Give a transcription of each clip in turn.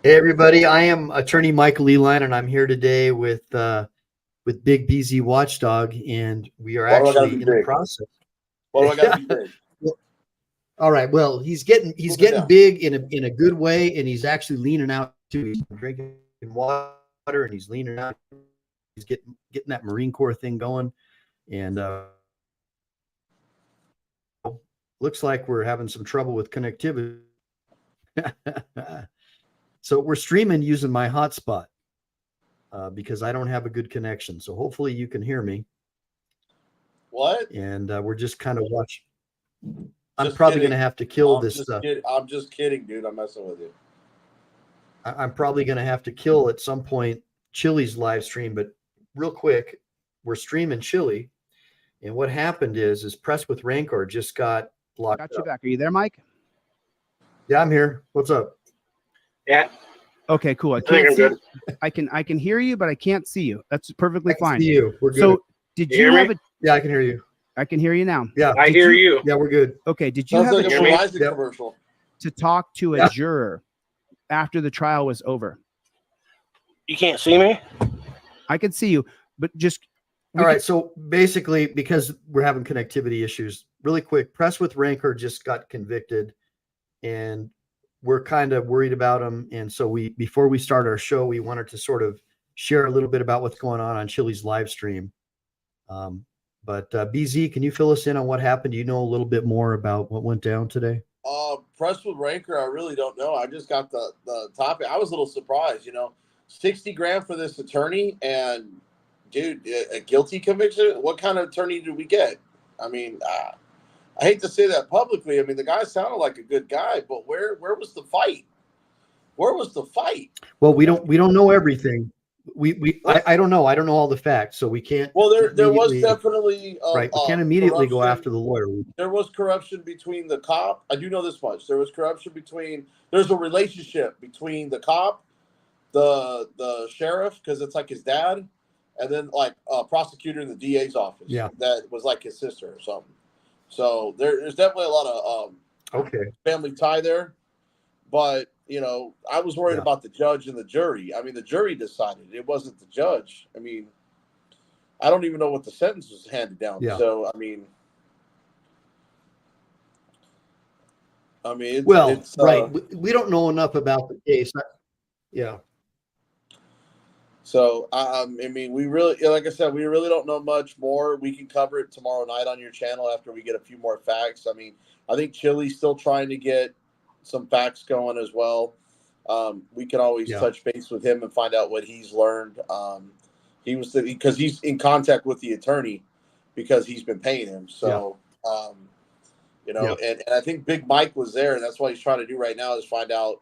Hey everybody, I am attorney Michael Eline, and I'm here today with Big BZ Watchdog, and we are actually in the process. Why do I gotta be big? Well, all right. Well, he's getting big in a good way, and he's actually leaning out too. He's drinking water, and he's leaning out. He's getting that Marine Corps thing going, and looks like we're having some trouble with connectivity. So we're streaming using my hotspot because I don't have a good connection. So hopefully you can hear me. What? And we're just kind of watching. I'm probably going to have to kill this stuff. I'm just kidding, dude. I'm messing with you. I'm probably going to have to kill at some point Chili's live stream. But real quick, we're streaming Chili. And what happened is Press with Rancor just got blocked. Got you back. Are you there, Mike? Yeah, I'm here. What's up? Yeah. Okay, cool. I can't see. I can hear you, but I can't see you. That's perfectly fine. See you. We're good. So did you have a? Yeah, I can hear you. I can hear you now. Yeah, I hear you. Yeah, we're good. Okay. Did you have like a a Verizon commercial to talk to a juror after the trial was over? You can't see me? I can see you, but just all right. So basically, because we're having connectivity issues, really quick, Press with Rancor just got convicted, and we're kind of worried about him. And so before we start our show, we wanted to sort of share a little bit about what's going on Chili's live stream. But BZ, can you fill us in on what happened? Do you know a little bit more about what went down today? Press with Rancor, I really don't know. I just got the topic. I was a little surprised, 60 grand for this attorney, and dude, a guilty conviction. What kind of attorney did we get? I mean, I hate to say that publicly. I mean, the guy sounded like a good guy, but where was the fight? Where was the fight? Well, we don't know everything. I don't know. I don't know all the facts, so we can't. Well, there was definitely right. We can't immediately go after the lawyer. There was corruption between the cop. I do know this much. There was corruption between. There's a relationship between the cop, the sheriff, because it's like his dad, and then like a prosecutor in the DA's office. Yeah, that was like his sister or something. So there's definitely a lot of family tie there, but I was worried about the judge and the jury. I mean, the jury decided, it wasn't the judge. I mean, I don't even know what the sentence was handed down. Yeah. So I mean, it's right. We don't know enough about the case. Yeah. So, I mean, we really, like I said, we really don't know much more. We can cover it tomorrow night on your channel after we get a few more facts. I mean, I think Chili's still trying to get some facts going as well. We can always touch base with him and find out what he's learned. Because he's in contact with the attorney because he's been paying him. So, and I think Big Mike was there, and that's what he's trying to do right now is find out,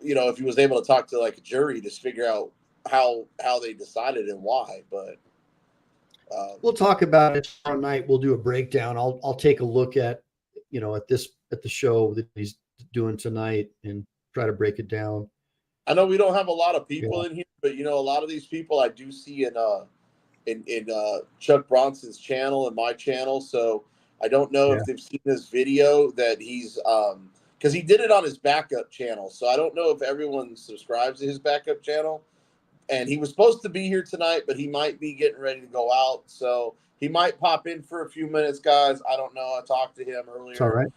if he was able to talk to like a jury to figure out how they decided and why. But we'll talk about it tomorrow night. We'll do a breakdown. I'll take a look at at the show that he's doing tonight and try to break it down. I know we don't have a lot of people in here, but a lot of these people I do see in Chuck Bronson's channel and my channel. So I don't know if they've seen this video that he's because he did it on his backup channel. So I don't know if everyone subscribes to his backup channel. And he was supposed to be here tonight, but he might be getting ready to go out. So he might pop in for a few minutes, guys. I don't know. I talked to him earlier. It's all right.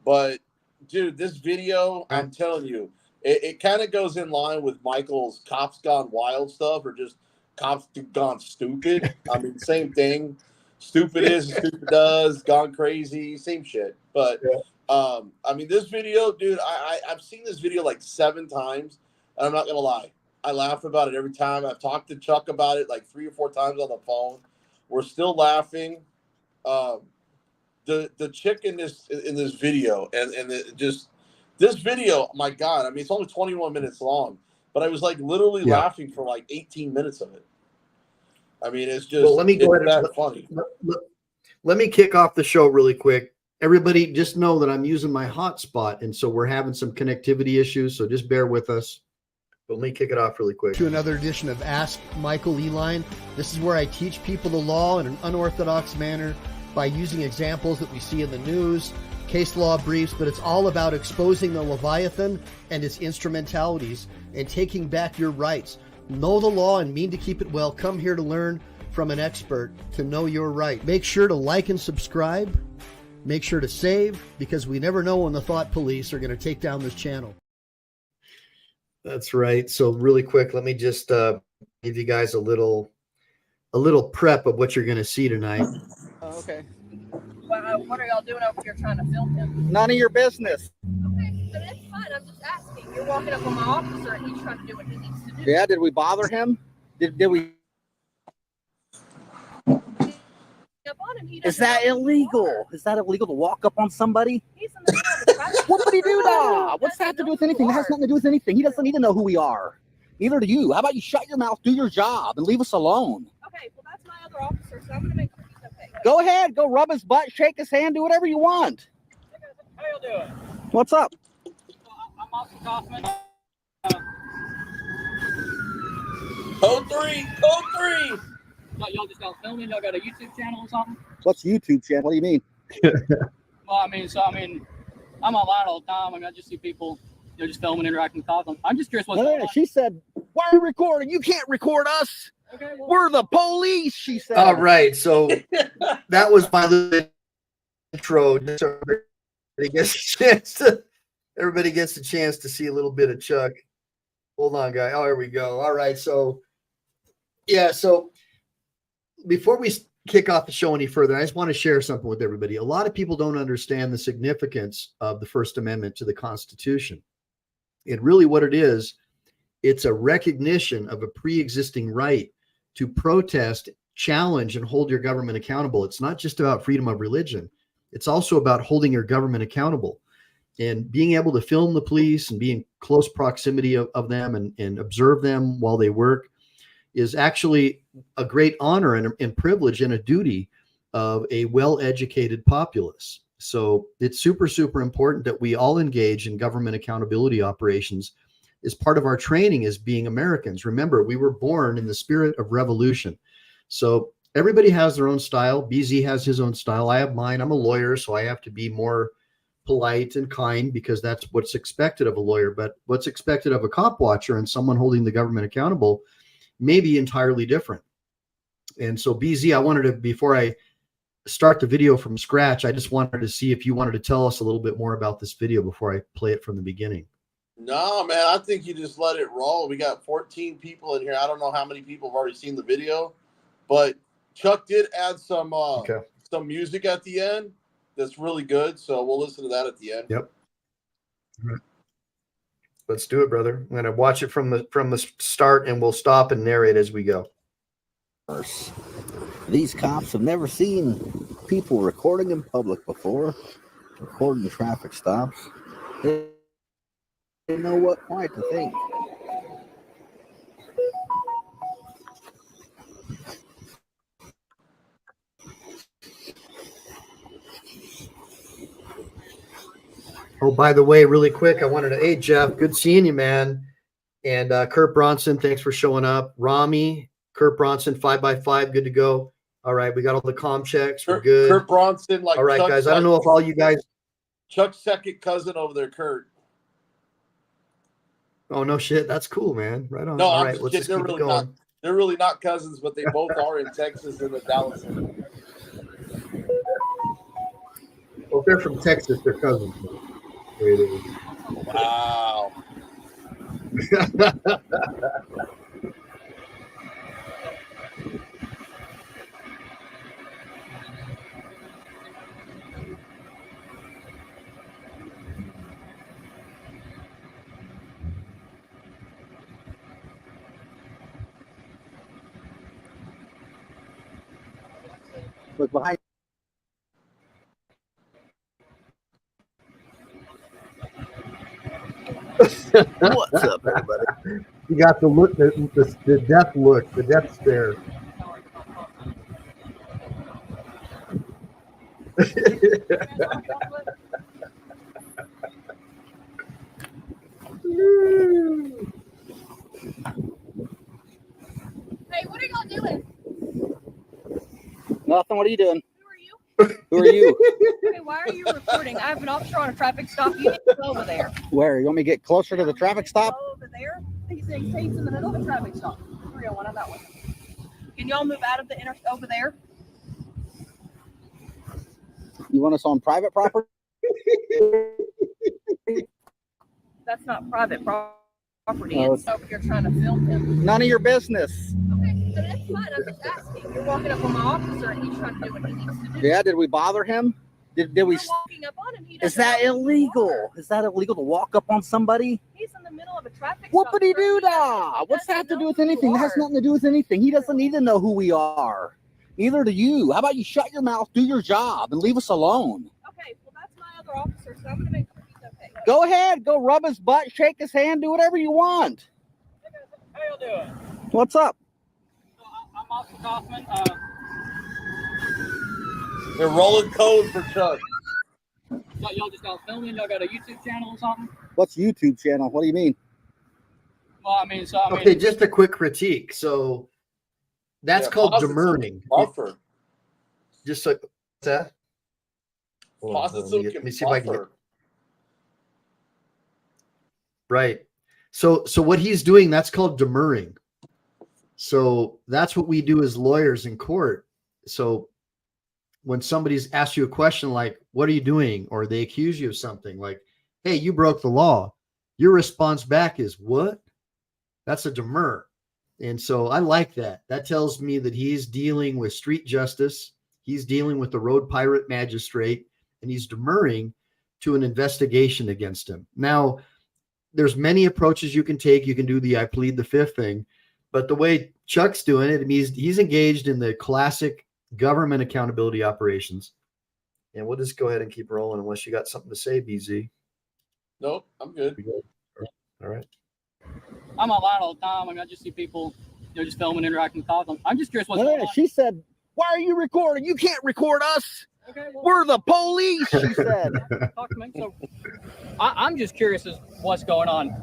But, dude, this video, I'm telling you, it kind of goes in line with Michael's Cops Gone Wild stuff or just Cops Gone Stupid. I mean, same thing. Stupid is, stupid does, gone crazy, same shit. But, I mean, this video, dude, I've seen this video like 7 times, and I'm not going to lie. I laugh about it every time. I've talked to Chuck about it like 3 or 4 times on the phone. We're still laughing. The chick in this video and this video, my God, I mean, it's only 21 minutes long, but I was like literally laughing for like 18 minutes of it. I mean, it's just let me go ahead and funny. Let me kick off the show really quick. Everybody just know that I'm using my hotspot, and so we're having some connectivity issues, so just bear with us. But let me kick it off really quick. To another edition of Ask Michael Eline. This is where I teach people the law in an unorthodox manner by using examples that we see in the news, case law briefs, but it's all about exposing the Leviathan and its instrumentalities and taking back your rights. Know the law and mean to keep it well. Come here to learn from an expert to know your right. Make sure to like and subscribe. Make sure to save, because we never know when the thought police are going to take down this channel. That's right. So really quick, let me just give you guys a little prep of what you're going to see tonight. Oh, okay. Well, what are y'all doing over here trying to film him? None of your business. Okay, but it's fine. I'm just asking. You're walking up on my officer and he's trying to do what he needs to do. Yeah, did we bother him? Did we? Up on him, he Is doesn't that know who you illegal? are. Is that illegal to walk up on somebody? He's in the middle of the traffic. What would he do now? What's that have to Doesn't do with know anything? who That you has are. nothing to do with anything. He doesn't need to know who we are. Neither do you. How about you shut your mouth, do your job, and leave us alone? Okay, well, that's my other officer, so I'm going to make sure he's okay. Go ahead. Go rub his butt, shake his hand, do whatever you want. How y'all doing? What's up? I'm Officer Kaufman. Code 3, code 3. Y'all just got filming? Y'all got a YouTube channel or something? What's YouTube channel? What do you mean? Well, I'm online all the time. I just see people, just filming, interacting with cops. I'm just curious what's going on. She said, why are you recording? You can't record us. Okay, well, We're the police, she said. All right. So that was my little intro. Just so everybody gets a chance to see a little bit of Chuck. Hold on, guy. Oh, here we go. All right. So, yeah. So before we kick off the show any further, I just want to share something with everybody. A lot of people don't understand the significance of the First Amendment to the Constitution. And really what it is, it's a recognition of a pre-existing right to protest, challenge, and hold your government accountable. It's not just about freedom of religion. It's also about holding your government accountable. And being able to film the police and be in close proximity of them and observe them while they work is actually a great honor and privilege and a duty of a well-educated populace. So it's super, super important that we all engage in government accountability operations as part of our training as being Americans. Remember, we were born in the spirit of revolution. So everybody has their own style. BZ has his own style. I have mine. I'm a lawyer, so I have to be more polite and kind because that's what's expected of a lawyer. But what's expected of a cop watcher and someone holding the government accountable may be entirely different. And so BZ, I wanted to, before I start the video from scratch, I just wanted to see if you wanted to tell us a little bit more about this video before I play it from the beginning. No, man, I think you just let it roll. We got 14 people in here. I don't know how many people have already seen the video, but Chuck did add some music at the end that's really good. So we'll listen to that at the end. Yep. Let's do it, brother. I'm going to watch it from the start, and we'll stop and narrate as we go. These cops have never seen people recording in public before, recording traffic stops. They know what quite to think. Oh, by the way, really quick, I wanted to, hey, Jeff, good seeing you, man. And Kurt Bronson, thanks for showing up. Rami, Kurt Bronson, 5x5, good to go. All right, we got all the comm checks. We're good. Kurt Bronson, like all right, Chuck's, guys. I don't know if all you guys. Chuck's second cousin over there, Kurt. Oh no, shit. That's cool, man. Right on. No, all I'm right, just let's kidding. just They're keep it really going. not. They're really not cousins, but they both are in Texas in the Dallas area. Well, if they're from Texas, they're cousins. Wow. Look behind. What's up, everybody? You got the look, the death look, the death stare. Hey, what are y'all doing? Nothing. What are you doing? Who are you? Who are you? Okay, why are you recording? I have an officer on a traffic stop. You need to go over there. Where? You want me to get closer to the traffic stop? Go over there. He's in the middle of a traffic stop. 301 on that one. Can y'all move out of the over there? You want us on private property? That's not private property. No, It's over here trying to film him. None of your business. Okay, so that's fine. I'm just asking. You're walking up on my officer and he's trying to do what he needs to do. Yeah, did we bother him? Did we? You're walking up on him. He Is doesn't that know who you illegal? are. Is that illegal to walk up on somebody? He's in the middle of a traffic What stop. would he sir. do doesn't- now? What's that have to doesn't do know with who you anything? That has are. nothing to do with anything. He doesn't need to know who we are. Neither do you. How about you shut your mouth, do your job, and leave us alone? Okay, well, that's my other officer, so I'm going to make sure he's okay. Go ahead. Go rub his butt, shake his hand, do whatever you want. How y'all doing? What's up? So I'm Officer Kaufman. They're rolling code for Chuck. Y'all just got filming. Y'all got a YouTube channel or something? What's YouTube channel? What do you mean? Well, I mean, Okay, just a quick critique. So that's Yeah, called positive demurring. Buffer. Just so what's that? Hold on, Positive let me see if I can get buffer. right. So what he's doing, that's called demurring. So that's what we do as lawyers in court. So when somebody's asked you a question like, what are you doing? Or they accuse you of something like, hey, you broke the law. Your response back is what? That's a demur. And so I like that. That tells me that he's dealing with street justice. He's dealing with the road pirate magistrate, and he's demurring to an investigation against him. Now, there's many approaches you can take. You can do the I plead the fifth thing, but the way Chuck's doing it, I mean, he's engaged in the classic government accountability operations. And we'll just go ahead and keep rolling unless you got something to say, BZ. Nope, I'm good. All right. I'm online all the time. I mean, I just see people, just filming, interacting, talking. I'm just curious what's going on. She said, why are you recording? You can't record us. Okay, well, We're the police, she said. talk to me. So, I'm just curious as what's going on.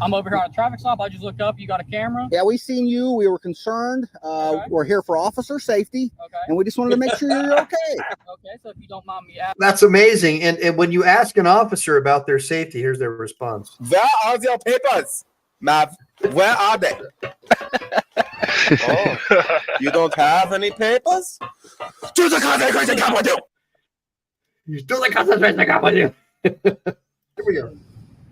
I'm over here on a traffic stop. I just looked up. You got a camera? Yeah, we seen you. We were concerned. Okay. We're here for officer safety, Okay. and we just wanted to make sure you're okay. Okay. So if you don't mind me asking, That's amazing. And when you ask an officer about their safety, here's their response. Where are your papers, Mav? Where are they? Oh, you don't have any papers? To the concentration camp with you! You do the concentration camp with you. Here we go.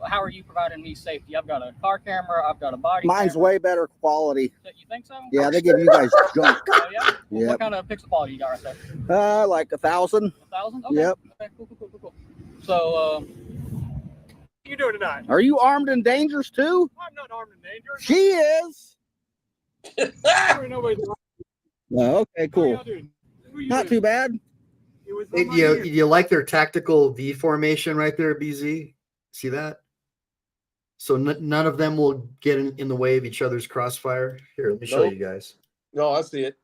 how are you providing me safety? I've got a car camera. I've got a body. Mine's camera. way better quality. You think so? Yeah, they give you guys junk. Oh, yeah? Well, Yep. what kind of pixel quality you got right there? Like 1,000. 1,000? Okay. Yep. Okay, cool. So, you doing tonight? Are you armed and dangerous too? I'm not armed and dangerous. She is. Nobody's Oh, okay, How cool. y'all doing? Who you Not doing? too bad. It was Hey, on my do ear. you like their tactical V formation right there, BZ? See that? So none of them will get in the way of each other's crossfire. Here, let me show Nope. you guys. No, I see it.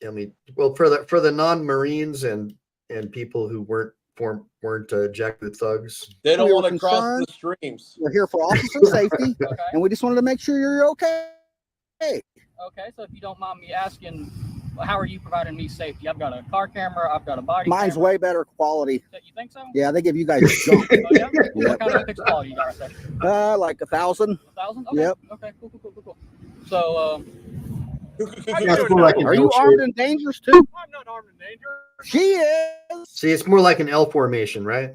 I mean, well, for the non-Marines and people who weren't jackboot thugs. They don't We were want to cross concerned. the streams. We're here for officer safety, okay. and we just wanted to make sure you're okay. Okay, so if you don't mind me asking, how are you providing me safety? I've got a car camera. I've got a body Mine's camera. way better quality. You think so? Yeah, they give you guys junk. Oh, yeah? Yep. What kind of pixel quality you got right there? Like 1,000. 1,000? Okay. Yep. Okay, cool. So, How you That's doing more like tonight? an Are you L shape. armed and dangerous too? I'm not armed and dangerous. She is. See, it's more like an L formation, right?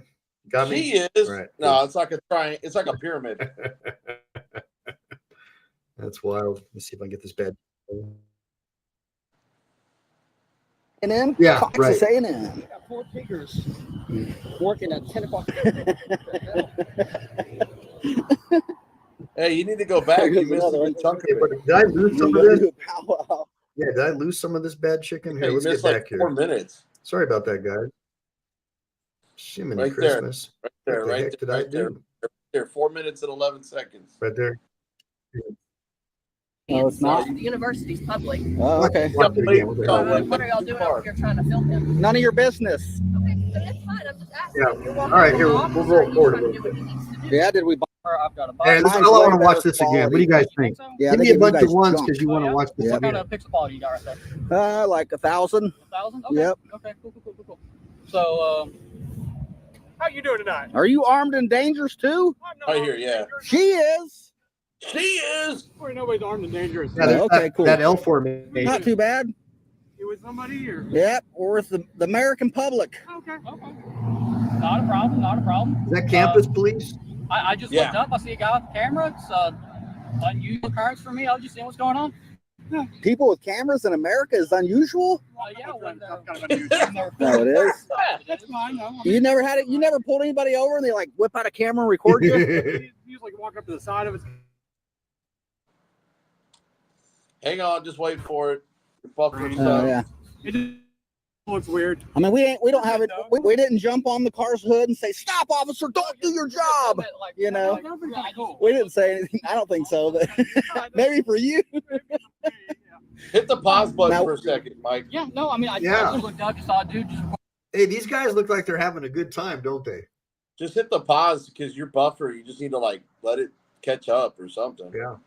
Got me? She is. Right. No, it's like a triangle. It's like a pyramid. That's wild. Let me see if I can get this bad. A&M? Yeah, Texas right. A&M. I got 4 takers working at 10 o'clock. Hey, you need to go back. You Here's missed a another good chunk Okay, of but it. did I lose some of this? Powwow. Yeah, did I lose some of this bad chicken? Yeah, Here, you let's get missed back like here. 4 minutes. Sorry about that, guys. Shiminy Right there. Christmas. Right there, What the right heck there, did I right there. do? There, 4 minutes and 11 seconds. Right there. No, it's not. The university's public. Oh, okay. Watch it again. What the hell? What are y'all doing over here trying to film him? None of your business. Okay, so that's fine. I'm just asking. Yeah. You're walking All right, up here, on we'll the roll officer, forward a he's trying to little do what he needs to do. Yeah, did we? after a Hey, bike. this, I Mine's want way to watch better this again. What do you guys think? Yeah, Give they me a give you bunch guys of ones junk. because you want to watch this What kind again. of pixel quality you got right there? Like 1,000. 1,000? Okay. Yep. Okay. Cool. So, How you doing tonight? Are you armed and dangerous too? I'm not Right armed here, and yeah. dangerous. She is. She is. Boy, nobody's armed and dangerous. Yeah, there's Okay, that, cool. that L formation. Not too bad. You with somebody or? Yep, or with the American public. Okay. not a problem. Is that campus police? I just Yeah. looked up. I see a guy with a camera. It's unusual occurrence for me. I was just seeing what's going on. People with cameras in America is unusual. Yeah, when That's they're, kind of unusual. when they're No, it is. That's fine. No, You never had it. You never pulled anybody over and they like whip out a camera and record you. You usually walk up to the side of it. Hang on, just wait for it. Your buffer Oh stuff. yeah. It just looks weird. I mean, we don't have it. We didn't jump on the car's hood and say, "Stop, officer! Don't do your job." You know, we didn't say anything. I don't think so, but maybe for you. Hit the pause button Now- for a second, Mike. Yeah, no, I mean, I Yeah. just looked up, just saw a dude just Hey, these guys look like they're having a good time, don't they? Just hit the pause because your buffer, you just need to like let it catch up or something. Yeah.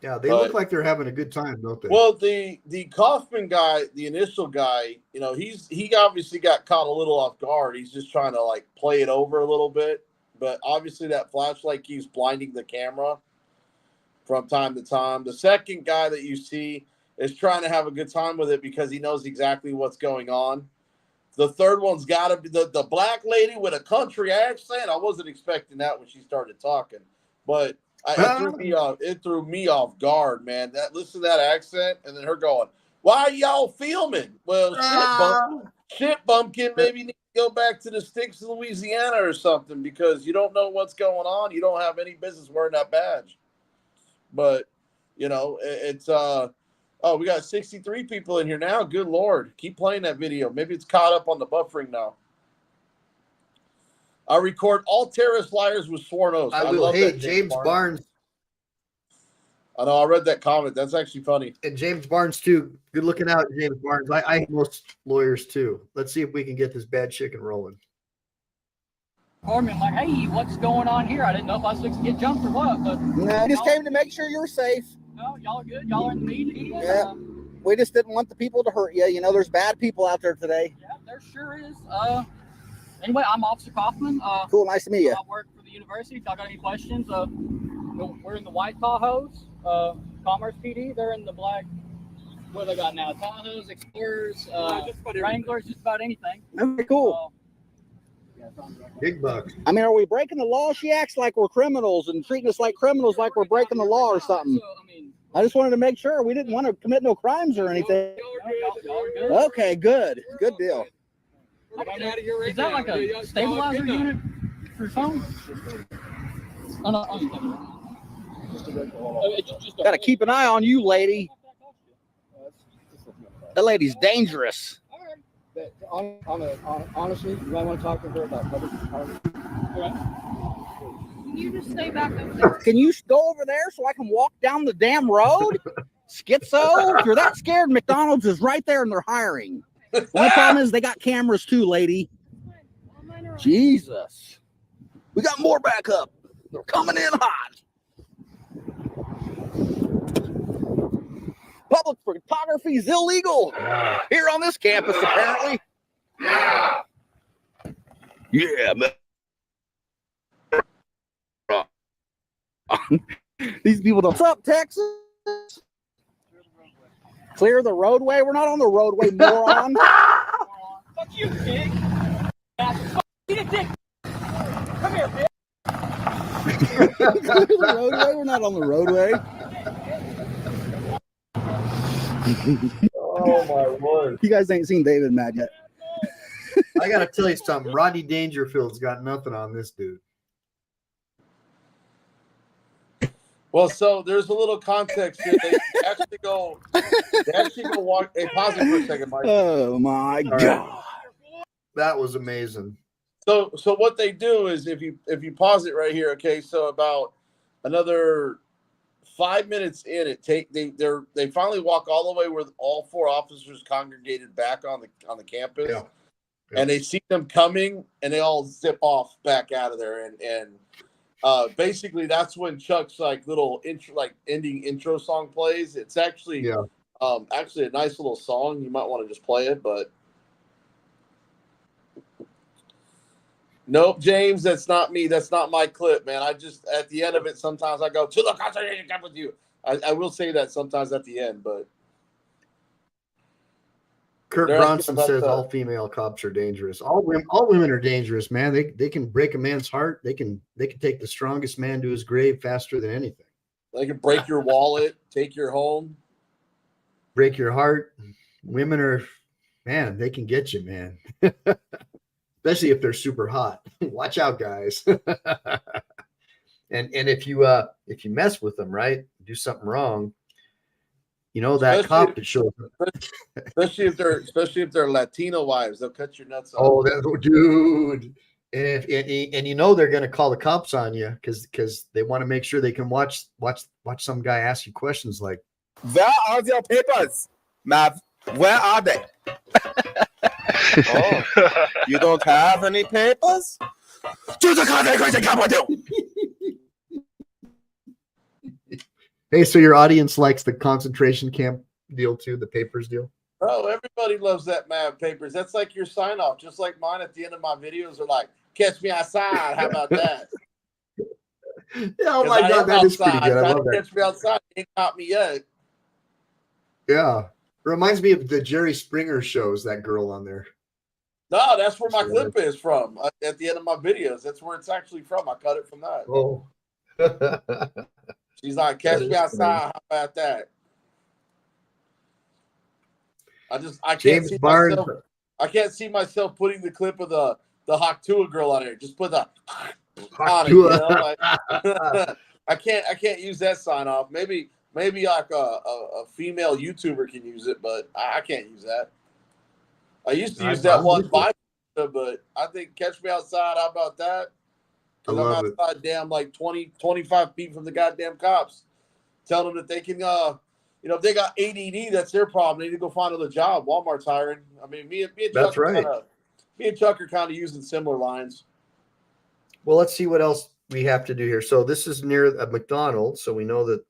Yeah, they But- look like they're having a good time, don't they? Well, the Kaufman guy, the initial guy, you know, he obviously got caught a little off guard. He's just trying to like play it over a little bit, but obviously that flashlight keeps blinding the camera from time to time. The second guy that you see is trying to have a good time with it because he knows exactly what's going on. The third one's got to be the black lady with a country accent. I wasn't expecting that when she started talking, but it threw me off guard, man. Listen to that accent, and then her going, "Why are y'all filming?" Well, shit, bumpkin. Maybe you need to go back to the sticks of Louisiana or something because you don't know what's going on. You don't have any business wearing that badge. But you know, it's oh, we got 63 people in here now. Good Lord, keep playing that video. Maybe it's caught up on the buffering now. I record all terrorist liars with sworn oaths. I will. love Hey, that, James Barnes I know. I read that comment. That's actually funny. and James Barnes too. Good looking out, James Barnes. I hate most lawyers too. Let's see if we can get this bad chicken rolling. called me. I'm like, hey, what's going on here? I didn't know if I was supposed to get jumped or what, but No, I just came to make sure you're safe. no, y'all are good. Y'all are in the meeting. Yeah. We just didn't want the people to hurt you. You know, there's bad people out there today. Yeah, there sure is. Anyway, I'm Officer Kaufman. Cool, nice to meet you. I work for the university. If y'all got any questions, we're in the white Tahoes. Commerce PD, they're in the black. What do they got now? Tahoes, Explorers, just about everything. Wranglers, just about anything. Okay, cool. Big bucks. I mean, are we breaking the law? She acts like we're criminals and treating us like criminals, like we're breaking the law or something. So, I mean, I just wanted to make sure we didn't want to commit no crimes or anything. y'all are good. Okay, good. Good deal. Is that like a stabilizer unit for your phone? Oh, no, Got to keep an eye on you, lady. That lady's dangerous. Honestly, you might want to talk to her about public policy. Can you just stay back over there? Can you go over there so I can walk down the damn road? Schizo, if you're that scared, McDonald's is right there and they're hiring. Only problem is they got cameras too, lady. Jesus. We got more backup. They're coming in hot. Public photography is illegal here on this campus, apparently. Yeah, man. These people don't. What's up, Texas? Clear the roadway. We're not on the roadway, moron. Fuck you, pig. Eat a dick. Come here, pig. Clear the roadway. We're not on the roadway. Oh my word! You guys ain't seen David mad yet. I gotta tell you something. Rodney Dangerfield's got nothing on this dude. Well, so there's a little context here. They actually go walk. Hey, pause it for a second, Mike. Oh my God. That was amazing. So what they do is if you pause it right here, okay. So about another 5 minutes in, they finally walk all the way where all four officers congregated back on the campus, Yeah. and they see them coming, and they all zip off back out of there, and basically that's when Chuck's like little intro, like ending intro song plays. It's actually actually a nice little song. You might want to just play it, but nope, James, that's not me. That's not my clip, man. I just at the end of it sometimes I go to the concentration camp with you. I will say that sometimes at the end, but Kurt they're Bronson asking about says the- all female cops are dangerous. All women are dangerous, man. They can break a man's heart. They can take the strongest man to his grave faster than anything. They can break your wallet, take your home. Break your heart. Women are, man, they can get you, man. Especially if they're super hot. Watch out, guys. and if you mess with them, right, do something wrong, you know that cop that shows up. Especially if they're Latino wives, they'll cut your nuts off. Oh, dude. And you know they're going to call the cops on you because they want to make sure they can watch some guy ask you questions like, Where are your papers, Mav? Where are they? Oh, you don't have any papers? To the concentration camp with you. hey, so your audience likes the concentration camp deal too, the papers deal? Bro, everybody loves that Mav Papers. That's like your sign off, just like mine at the end of my videos are like, catch me outside. How about that? Yeah, oh my 'Cause I God, am that is pretty outside. good. I Try love to that. catch me outside. Ain't caught me yet. Yeah. Reminds me of the Jerry Springer shows, that girl on there. No, that's where my clip is from. At the end of my videos, that's where it's actually from. I cut it from that. Oh. She's like, catch That me is outside. How about that? I can't James see Barnes. myself. I can't see myself putting the clip of the Haktua girl on here. Just put the on it. You know? Like, I can't use that sign off. Maybe like a female YouTuber can use it, but I can't use that. I used to use that one Bible, but I think catch me outside. How about that? I Because love I'm outside damn like 20, 25 feet from the goddamn cops. Tell them that they can if they got ADD, that's their problem. They need to go find another job. Walmart's hiring. I mean, me and That's Chuck right. me and Chuck are kind of using similar lines. Well, let's see what else we have to do here. So this is near a McDonald's, so we know that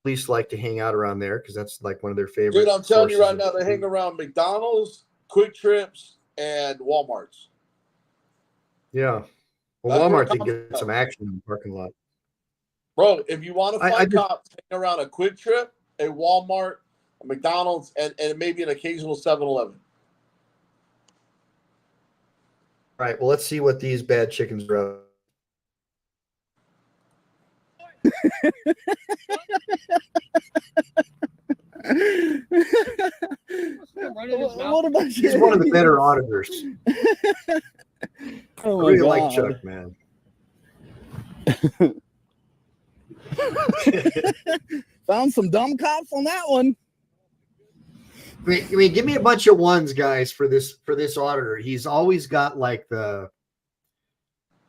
police like to hang out around there because that's like one of their favorite. Dude, I'm telling you right sources now, of they hang around McDonald's, Quick Trips, and Walmart's. Yeah. Well, That's where Walmart, they it get comes some action in the parking lot. Bro, if you want to I find just- cops, hang around a Quick Trip, a Walmart, a McDonald's, and maybe an occasional 7-Eleven. All right. Well, let's see what these bad chickens are. What about He's one of the better auditors. Oh I my really like God. Chuck, man. Found some dumb cops on that one. I mean, give me a bunch of ones, guys, for this auditor. He's always got like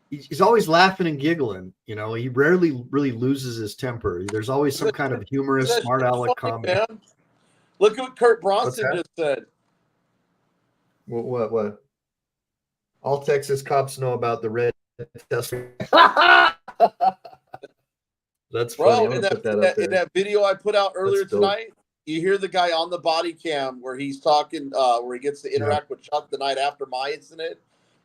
he's always laughing and giggling. You know, he rarely really loses his temper. There's always some kind of humorous, That's smart aleck funny, comment. man. Look at what Kurt Bronson that? just said. What? All Texas cops know about the red Tesla. That's funny. Bro, I'm in gonna put that up in there. that video I put out earlier That's dope. tonight, you hear the guy on the body cam where he's talking, where he gets to interact with Chuck the night after my incident,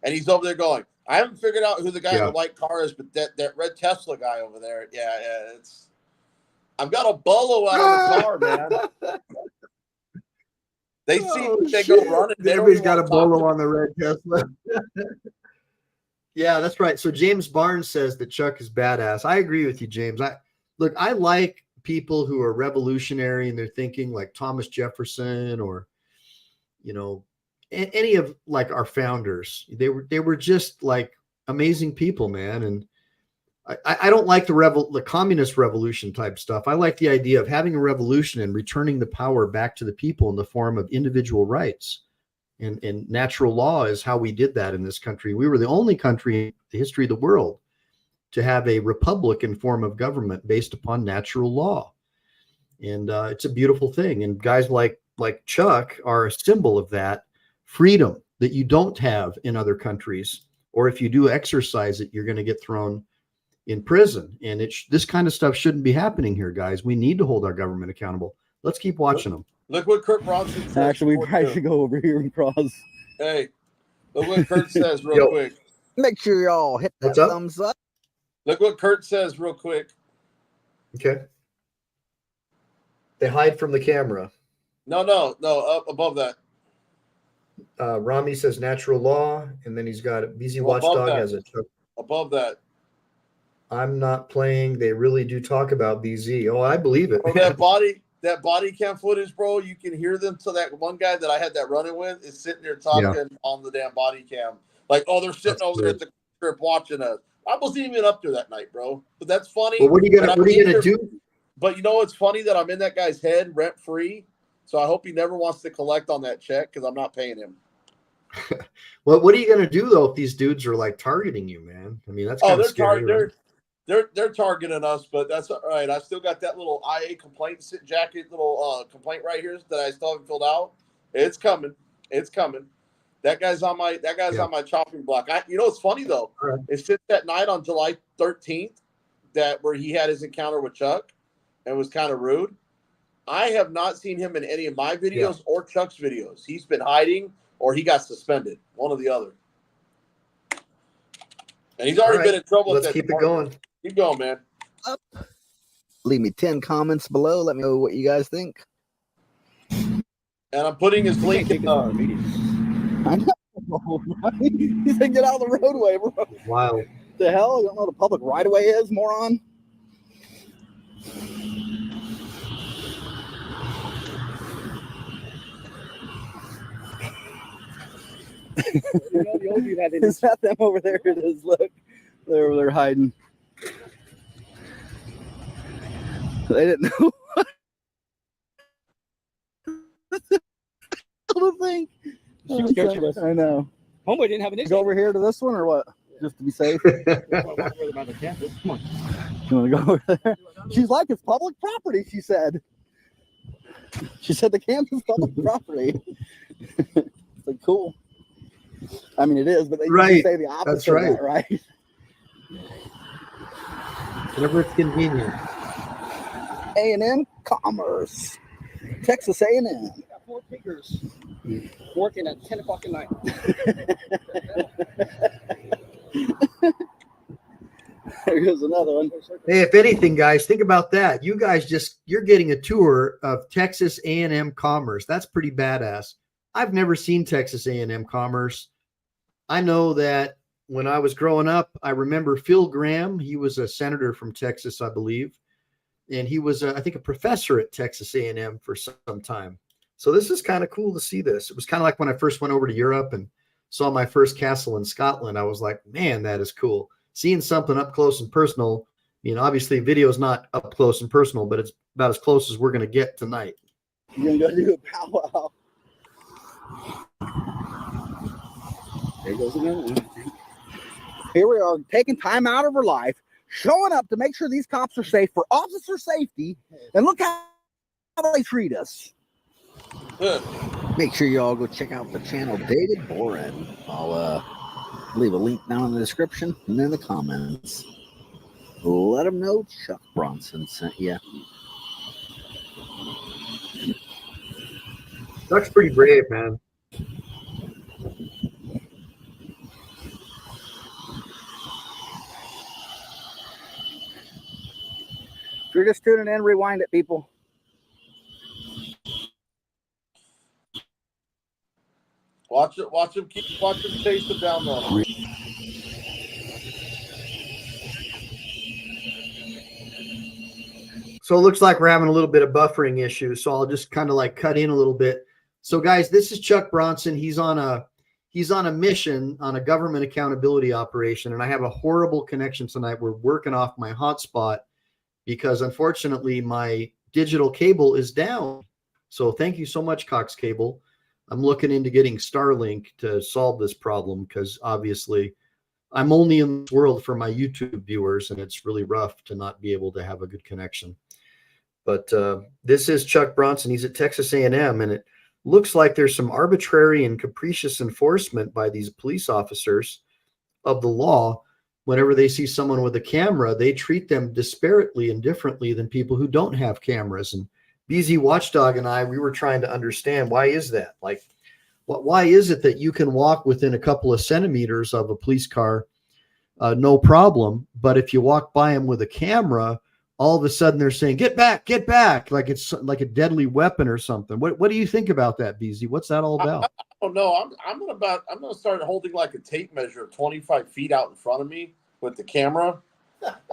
and he's over there going, "I haven't figured out who the guy in the white car is, but that red Tesla guy over there, yeah, it's. I've got a bolo out of the car, man. They see they go running. They don't Everybody's even got a wanna talk bolo to on the red Tesla. Yeah, that's right. So James Barnes says that Chuck is badass. I agree with you, James. I like people who are revolutionary and they're thinking like Thomas Jefferson or, you know, any of like our founders. They were just like amazing people, man. And I don't like the communist revolution type stuff. I like the idea of having a revolution and returning the power back to the people in the form of individual rights. And natural law is how we did that in this country. We were the only country in the history of the world to have a Republican form of government based upon natural law. And it's a beautiful thing. And guys like Chuck are a symbol of that freedom that you don't have in other countries. Or if you do exercise it, you're going to get thrown in prison. And this kind of stuff shouldn't be happening here, guys. We need to hold our government accountable. Let's keep watching them. Look what Chuck Bronson says. Actually, we before probably too. should go over here and cross. Hey, look what Kurt says real Yo. quick. Make sure y'all hit that What's up? thumbs up. Look what Kurt says real quick. Okay. They hide from the camera. No, up above that. Rami says natural law, and then he's got BZ Well, above Watchdog that. as a Chuck. Above that. I'm not playing. They really do talk about BZ. Oh, I believe it. Bro, that body cam footage, bro, you can hear them. So that one guy that I had that running with is sitting there talking on the damn body cam. Like, oh, they're sitting That's over there at the strip watching us. I wasn't even up there that night, bro. But that's funny. Well, what are you But gonna I'm do? But you know what's funny? That I'm in that guy's head rent free. So I hope he never wants to collect on that check because I'm not paying him. Well, what are you gonna do though if these dudes are like targeting you, man? I mean, that's kind of scary. Right? They're targeting us, but that's all right. I still got that little IA complaint jacket, little complaint right here that I still haven't filled out. It's coming. It's coming. That guy's on my on my chopping block. You know what's funny though? Right. It's since that night on July 13th that where he had his encounter with Chuck and was kind of rude. I have not seen him in any of my videos or Chuck's videos. He's been hiding or he got suspended, one or the other. And he's already been in trouble. Let's keep it going. Keep going, man. Leave me 10 comments below. Let me know what you guys think. And I'm putting his link in. Our media. I know. You said get out of the roadway, bro. Wow. The hell? You don't know what a public right of way is, moron? You know, the old dude had Is that them over there? It is. Look, they're over there hiding. They didn't know what to think. She was scared of us. I know. Homeboy didn't have an issue. Go over here to this one or what? Just to be safe. Come on. You want to go over there? She's like, it's public property, she said. She said the camp is public property. It's like, cool. I mean, it is, but they usually say the opposite. That's right. Of that, right? Whenever it's convenient. A&M Commerce. Texas A&M. Got 4 pickers working at 10 o'clock at night. There goes another one. Hey, if anything, guys, think about that. You guys you're getting a tour of Texas A&M Commerce. That's pretty badass. I've never seen Texas A&M Commerce. I know that when I was growing up, I remember Phil Graham. He was a senator from Texas, I believe. And he was, I think, a professor at Texas A&M for some time. So this is kind of cool to see this. It was kind of like when I first went over to Europe and saw my first castle in Scotland. I was like, man, that is cool. Seeing something up close and personal. I mean, obviously, video is not up close and personal, but it's about as close as we're going to get tonight. You're going to go do a powwow. There goes another one. Here we are, taking time out of our life, showing up to make sure these cops are safe for officer safety, and look how they treat us. Make sure you all go check out the channel David Boren. I'll leave a link down in the description and in the comments. Let them know Chuck Bronson sent you. Chuck's pretty brave, man. If you're just tuning in, rewind it, people. Watch it. Watch him chase them down though. So it looks like we're having a little bit of buffering issues. So I'll just kind of like cut in a little bit. So guys, this is Chuck Bronson. He's on a mission on a government accountability operation. And I have a horrible connection tonight. We're working off my hotspot because unfortunately my digital cable is down. So thank you so much, Cox Cable. I'm looking into getting Starlink to solve this problem because obviously I'm only in the world for my YouTube viewers and it's really rough to not be able to have a good connection. But this is Chuck Bronson. He's at Texas A&M, and it looks like there's some arbitrary and capricious enforcement by these police officers of the law whenever they see someone with a camera, they treat them disparately and differently than people who don't have cameras. And BZ Watchdog and I, we were trying to understand, why is that? Like, why is it that you can walk within a couple of centimeters of a police car, no problem, but if you walk by them with a camera, all of a sudden they're saying, get back, like it's like a deadly weapon or something. What do you think about that, BZ? What's that all about? I don't know. I'm gonna start holding like a tape measure of 25 feet out in front of me with the camera.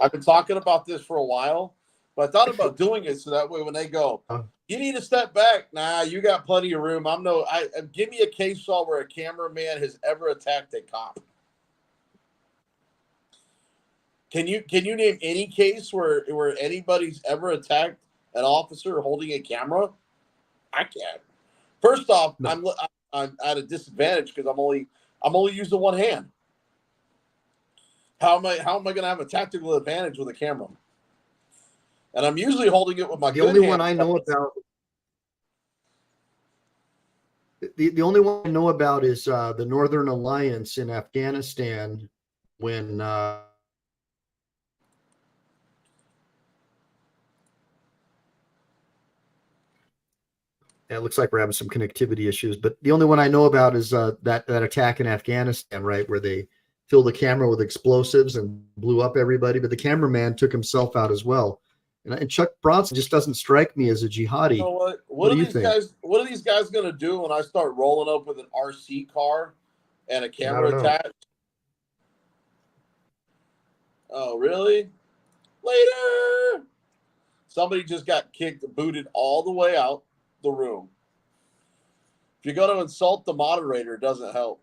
I've been talking about this for a while, but I thought about doing it so that way when they go, you need to step back. Nah, you got plenty of room. Give me a case file where a cameraman has ever attacked a cop. Can you name any case where anybody's ever attacked an officer holding a camera? I can't. First off, no. I'm at a disadvantage because I'm only using one hand. How am I going to have a tactical advantage with a camera? And I'm usually holding it with my. The only one I know about. The only one I know about is the Northern Alliance in Afghanistan when. It looks like we're having some connectivity issues, but the only one I know about is that attack in Afghanistan, right, where they filled the camera with explosives and blew up everybody, but the cameraman took himself out as well. And Chuck Bronson just doesn't strike me as a jihadi. You know what? What are these guys going to do when I start rolling up with an RC car and a camera attached? Oh, really? Later. Somebody just got booted all the way out the room. If you're going to insult the moderator, it doesn't help.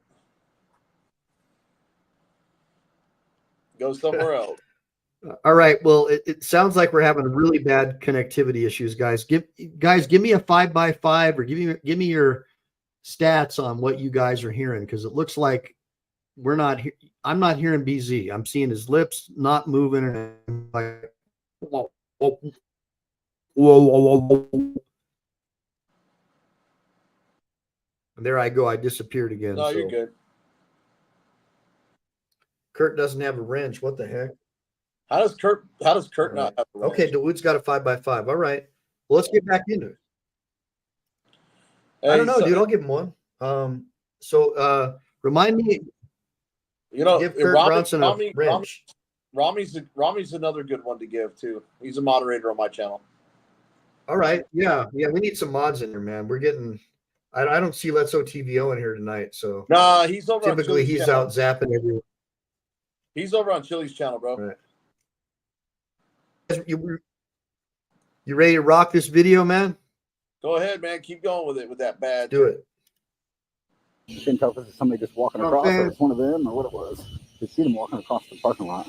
Go somewhere else. All right. Well, it sounds like we're having really bad connectivity issues, guys. Give me a 5x5 or give me your stats on what you guys are hearing, because it looks like I'm not hearing BZ. I'm seeing his lips not moving, and I'm like, whoa. And there I go. I disappeared again. No, you're good. Kurt doesn't have a wrench. What the heck? How does Kurt not have a wrench? Okay, Dawood's got a 5x5. All right. Well, let's get back into it. Hey, I don't know, dude. I'll give him one. Remind me. Give Kurt Bronson a wrench. Rami's another good one to give too. He's a moderator on my channel. All right. Yeah. We need some mods in there, man. We're getting. I don't see Let's OTVO in here tonight, so. Nah, he's over. Typically, he's out zapping everyone. He's over on Chili's channel, bro. Right. You ready to rock this video, man? Go ahead, man. Keep going with it with that badge. Do it. You couldn't tell if it was somebody just walking across, or it was one of them, or what it was. You see them walking across the parking lot.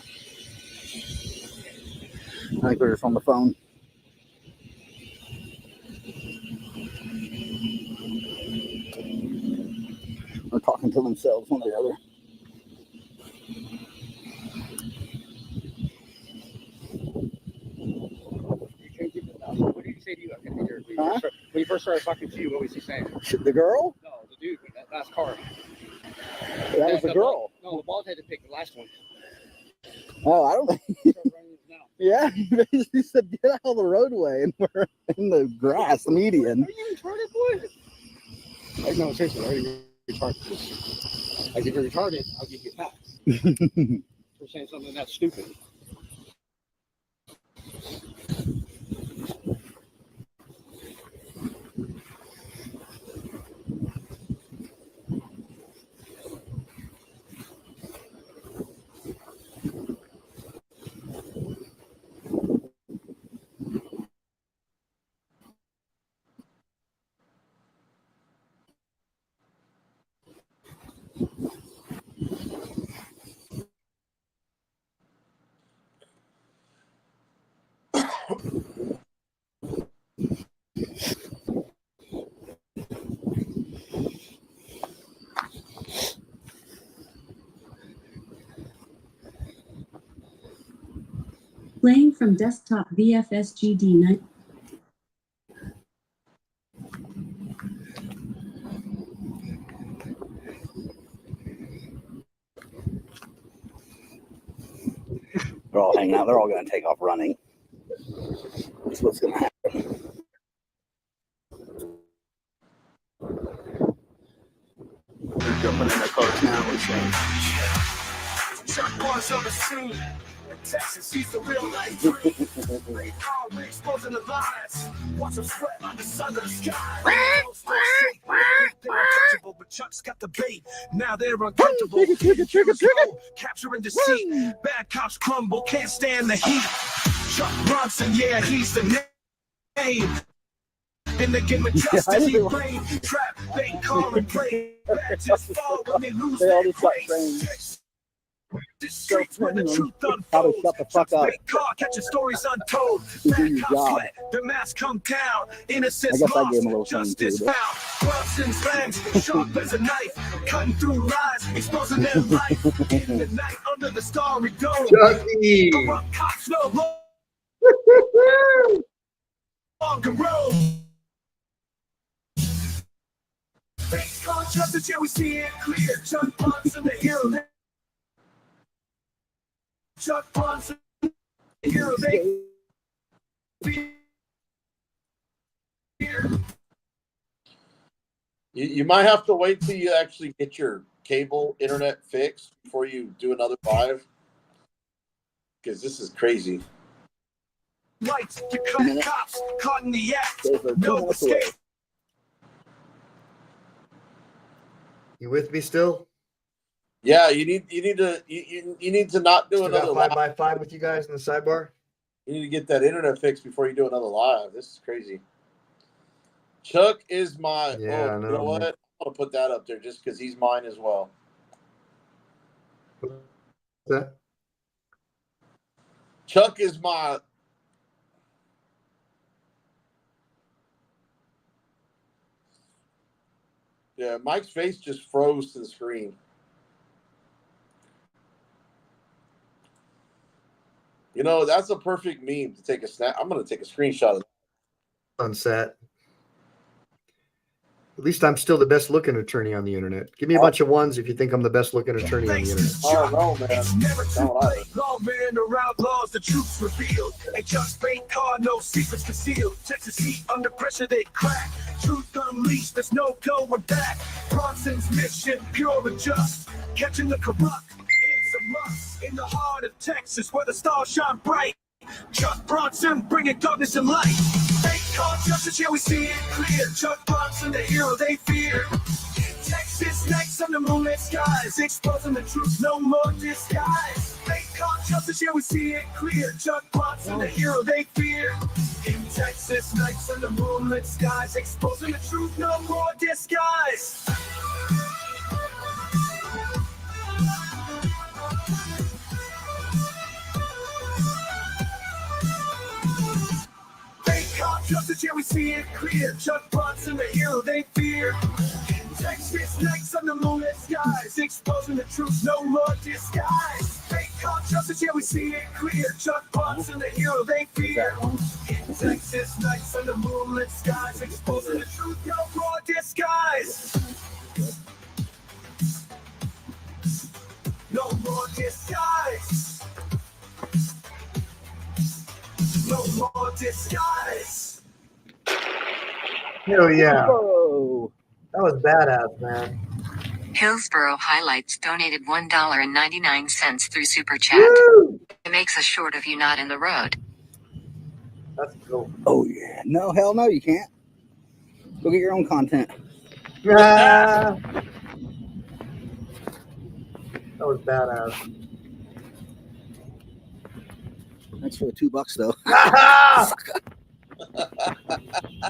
I think they're just on the phone. Or talking to themselves, one or the other. What did he say to you? When he first started talking to you, what was he saying? The girl? No, the dude in that last car. That was the girl. No, the bald head to pick the last one. Oh, I don't think. Yeah, he basically said, get out of the roadway, and we're in the grass, the median. Are you retarded, boy? Like, no, seriously, are you retarded? Like, if you're retarded, I'll give you a pass. For saying something that's stupid. Playing from desktop VFSGD 9. They're all hanging out. They're all going to take off running. That's what's going to happen. They're jumping in their cars now. We're saying. Chuck Bronson on the scene. In Texas, he's the real life dream. We're exposing the lies. Watch them sweat under southern sky. They're untouchable, but Chuck's got the bait. Now they're uncomfortable. Capturing deceit. Bad cops crumble, can't stand the heat. Chuck Bronson, yeah, he's the name. In the game of justice, he reigns. Trap, they call and play. Bad just fall when they lose their grace. The streets where the truth unfolds. Shut the fuck up. Car catching stories untold. Bad cops sweat, their masks come down. Innocence lost, justice found. Bronson's fangs, sharp as a knife, cutting through lies, exposing their life. In the night under the starry dome. Chucky. Corrupt cops no longer roam. Face called justice, yeah, we see it clear. Chuck Bronson, the hero. Chuck Bronson, the hero. They You might have to wait till you actually get your cable internet fixed before you do another live, because this is crazy. Lights to cut cops caught in the act. No escape. You with me still? Yeah, you need to not do Still got another 5x5 with you guys in the sidebar. You need to get that internet fixed before you do another live. This is crazy. Chuck is my. Yeah, I you know, know what? man. I'm gonna put that up there just because he's mine as well. What's that? Chuck is my. Yeah, Mike's face just froze to the screen. You know, that's a perfect meme to take a snap. I'm going to take a screenshot of that. Sunset. At least I'm still the best looking attorney on the internet. Give me a bunch of ones if you think I'm the best looking attorney on the internet. Oh, no, man. It's never too No, late. Lawmen or outlaws, the truth's revealed. A just fake car, no secrets concealed. Texas heat under pressure, they crack. Truth unleashed, there's no going back. Bronson's mission, pure and just. Catching the corrupt, it's a must. In the heart of Texas, where the stars shine bright. Chuck Bronson, bringing darkness and light. Fake car justice, yeah, we see it clear. Chuck Bronson, the hero they fear. Texas nights under moonlit skies, exposing the truth, no more disguise. Fake car justice, yeah, we see it clear. Chuck Bronson, the hero they fear. In Texas nights under moonlit skies, exposing the truth, no more disguise. Justice, yeah, we see it clear. Chuck Bronson, the hero they fear. Texas nights under moonlit skies, exposing the truth, no more disguise. Fake call justice, yeah, we see it clear. Chuck Bronson, the hero they fear. In Texas nights under moonlit skies, exposing the truth, no more disguise. No more disguise. No more disguise. Hell yeah. Whoa. That was badass, man. Hillsboro Highlights donated $1.99 through Super Chat. Woo! It makes a short of you not in the road. That's cool. Oh, yeah. No, hell no, you can't. Go get your own content. Ah, that was badass. Thanks for the $2, though.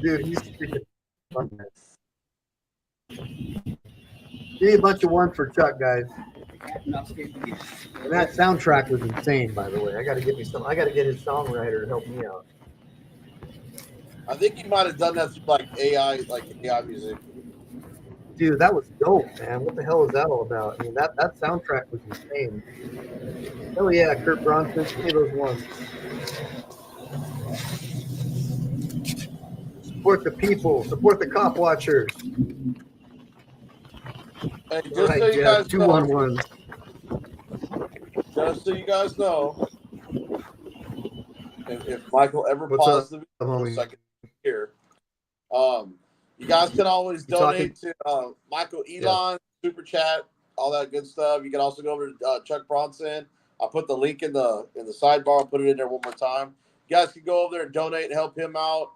Dude, he's freaking fun. Give me a bunch of ones for Chuck, guys. And that soundtrack was insane, by the way. I got to get his songwriter to help me out. I think you might have done that through like AI music. Dude, that was dope, man. What the hell is that all about? I mean, that soundtrack was insane. Oh yeah, Kurt Bronson, give me those ones. Support the people. Support the cop watchers. Hey, just All right, so you Jeff, guys 211. Just so you guys know, if Michael ever What's pauses up, the video homie? so I can hear. You guys can always donate to Michael Elon, Super Chat, all that good stuff. You can also go over to Chuck Bronson. I'll put the link in the sidebar. I'll put it in there one more time. You guys can go over there and donate and help him out.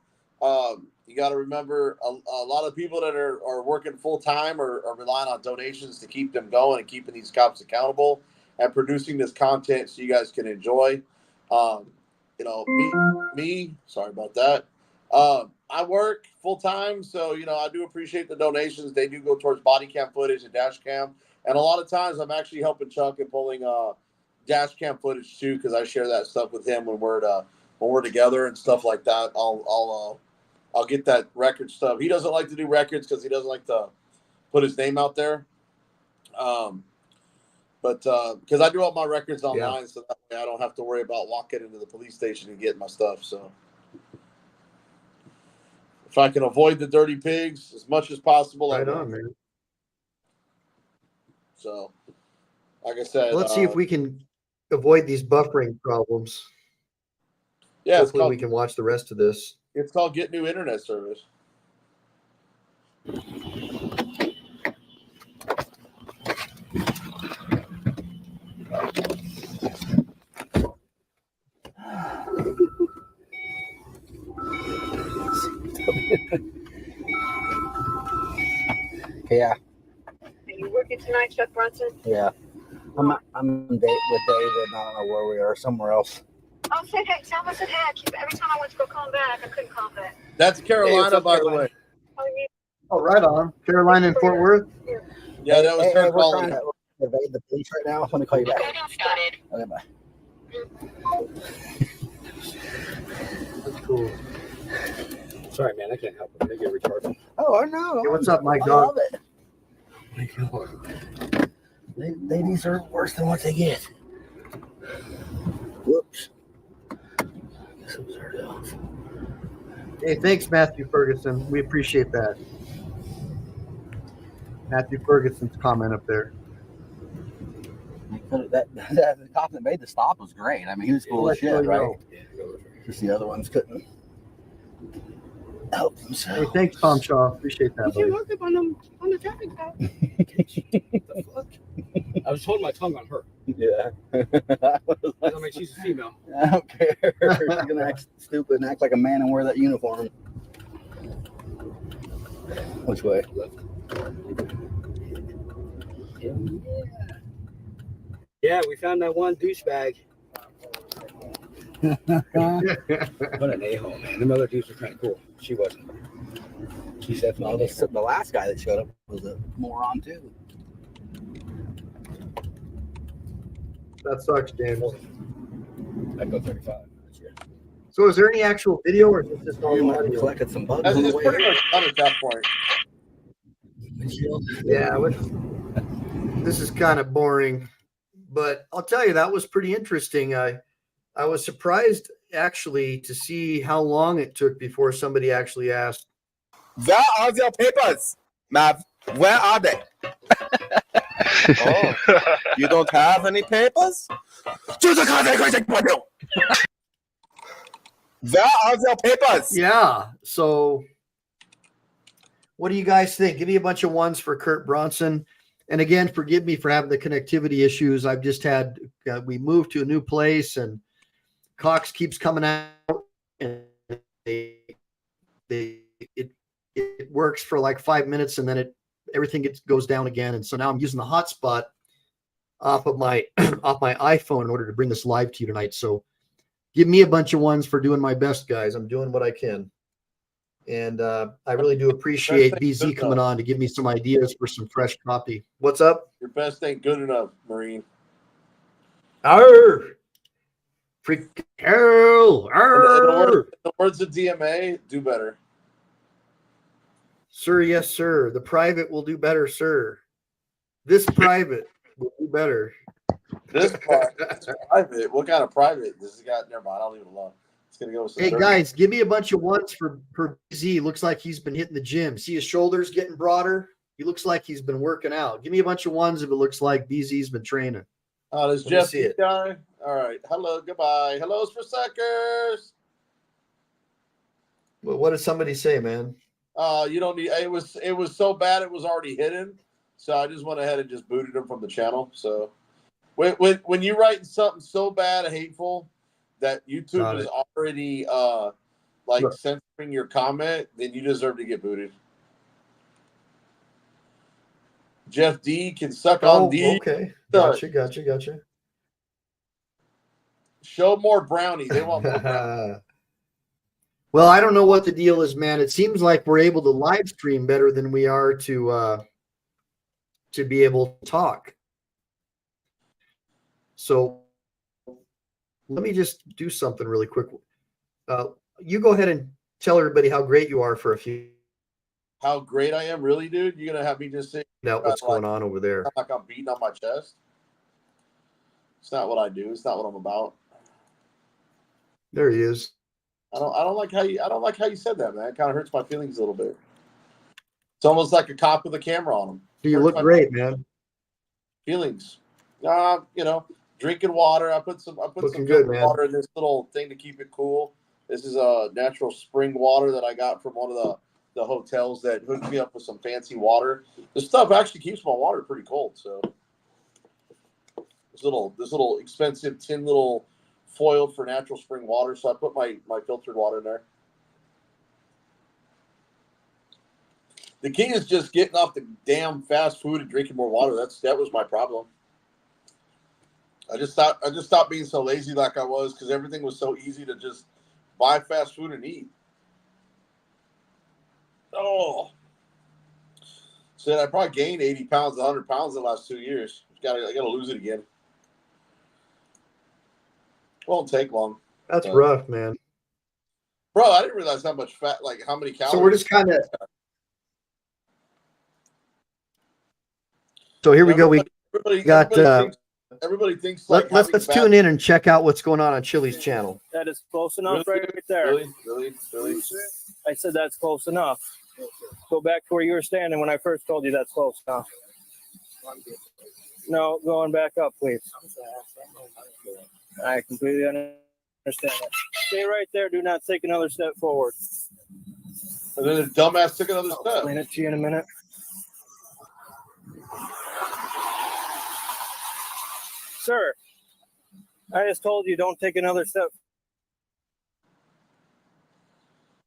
You got to remember a lot of people that are working full time are relying on donations to keep them going and keeping these cops accountable and producing this content so you guys can enjoy. You know, me. Sorry about that. I work full time, so you know I do appreciate the donations. They do go towards body cam footage and dash cam, and a lot of times I'm actually helping Chuck and pulling dash cam footage too because I share that stuff with him when we're together and stuff like that. I'll get that record stuff. He doesn't like to do records because he doesn't like to put his name out there. But because I do all my records online, so that way I don't have to worry about walking into the police station and getting my stuff. So if I can avoid the dirty pigs as much as possible, Right I will. on, man. So, like I said, Let's see if we can avoid these buffering problems. Yeah, hopefully we can watch the rest of this. It's called Get New Internet Service. Yeah. Are you working tonight, Chuck Bronson? Yeah. I'm with David. I don't know where we are. Somewhere else. Oh, say hey. Tell him I said hey. Every time I went to go call him back, I couldn't call him back. That's Carolina, by the way. Oh, right on. Carolina and Fort Worth? Yeah, that was her we're calling. trying to evade the police right now. Let me call you back. Okay, bye. That's cool. Sorry, man, I can't help it. They get retarded. Oh, I know. Hey, what's up, Mike I Dog? love it. They deserve worse than what they get. Whoops. Hey, thanks, Matthew Ferguson. We appreciate that. Matthew Ferguson's comment up there. The cop that made the stop was great. I mean, he was cool as shit, right? Just the other ones couldn't help themselves. Hey, thanks, Tom Shaw. Appreciate that, You buddy. looked up on the traffic stop. The fuck? I was holding my tongue on her. Yeah. I mean, she's a female. I don't care. She's gonna act stupid and act like a man and wear that uniform. Which way? Yeah, we found that one douchebag. What an a-hole, man. Them other dudes were kind of cool. She wasn't. She's definitely the last guy that showed up was a moron too. That sucks, James. Echo 35. So is there any actual video or is this just all You might have audio? collected some bugs. It's pretty much done at that point. Yeah, this is kind of boring, but I'll tell you, that was pretty interesting. I was surprised actually to see how long it took before somebody actually asked, Where are your papers, Mav? Where are they? Oh, you don't have any papers? Where are your papers? yeah. So what do you guys think? Give me a bunch of ones for Kurt Bronson. And again, forgive me for having the connectivity issues. I've just had, we moved to a new place and Cox keeps coming out and it works for like 5 minutes and then everything goes down again. And so now I'm using the hotspot off my iPhone in order to bring this live to you tonight. So give me a bunch of ones for doing my best, guys. I'm doing what I can. And I really do appreciate BZ coming on to give me some ideas for some fresh copy. What's up? Your best ain't good enough, Marine. Arr! Freak hell! In Arr! the words of DMA, do better. Sir, yes, sir. The private will do better, sir. This private will do better. This private. What kind of private? This has got. Never mind. I'll leave it alone. It's gonna go with some Hey dirty- guys, give me a bunch of ones for BZ. Looks like he's been hitting the gym. See his shoulders getting broader. He looks like he's been working out. Give me a bunch of ones if it looks like BZ's been training. Does Let me Jeff see it. guy? All right. Hello. Goodbye. Hello's for suckers. Well, what did somebody say, man? You don't need. It was so bad it was already hidden. So I just went ahead and just booted him from the channel. So when you write something so bad and hateful that YouTube Got is it. already Look. censoring your comment, then you deserve to get booted. Jeff D can suck on D. Okay. Gotcha. Show more brownie. They want more brownie. Well, I don't know what the deal is, man. It seems like we're able to live stream better than we are to be able to talk. So let me just do something really quick. You go ahead and tell everybody how great you are for a few. How great I am, really, dude? You're gonna have me just say Out what's going on over there? like I'm beating on my chest. It's not what I do. It's not what I'm about. There he is. I don't like how you said that, man. It kind of hurts my feelings a little bit. It's almost like a cop with a camera on him. You look great, man. Feelings. Drinking water. I put some Looking good good, man. water in this little thing to keep it cool. This is a natural spring water that I got from one of the hotels that hooked me up with some fancy water. This stuff actually keeps my water pretty cold. So this little expensive tin little foil for natural spring water. So I put my filtered water in there. The key is just getting off the damn fast food and drinking more water. That was my problem. I just stopped being so lazy like I was because everything was so easy to just buy fast food and eat. Oh, said I probably gained 80 pounds, 100 pounds in the last 2 years. I gotta lose it again. Won't take long. That's rough, man. Bro, I didn't realize how much fat, like how many calories. So we're just kind of. So here we go. We got. Everybody thinks like let's tune in and check out what's going on Chili's channel. That is close enough, right there. Really? I said that's close enough. Go back to where you were standing when I first told you that's close enough. No, going back up, please. I completely understand that. Stay right there. Do not take another step forward. And then the dumbass took another I'll step. explain it to you in a minute. Sir, I just told you don't take another step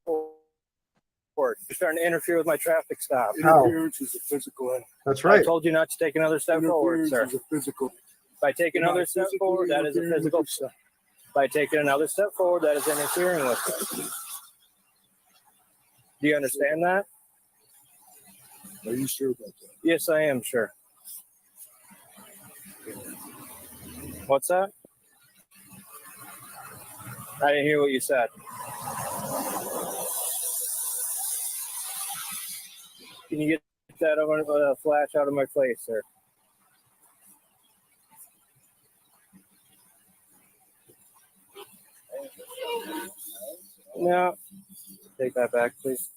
forward. You're starting to interfere with my traffic stop. Interference is a physical act. That's right. I told you not to take another step forward, sir. Is a physical. If I take another step forward, that is a physical step. If I take another step forward, that is interfering with it. Do you understand that? Are you sure about that? Yes, I am sure. What's that? I didn't hear what you said. Can you get that over flash out of my face, sir? No. Take that back, please.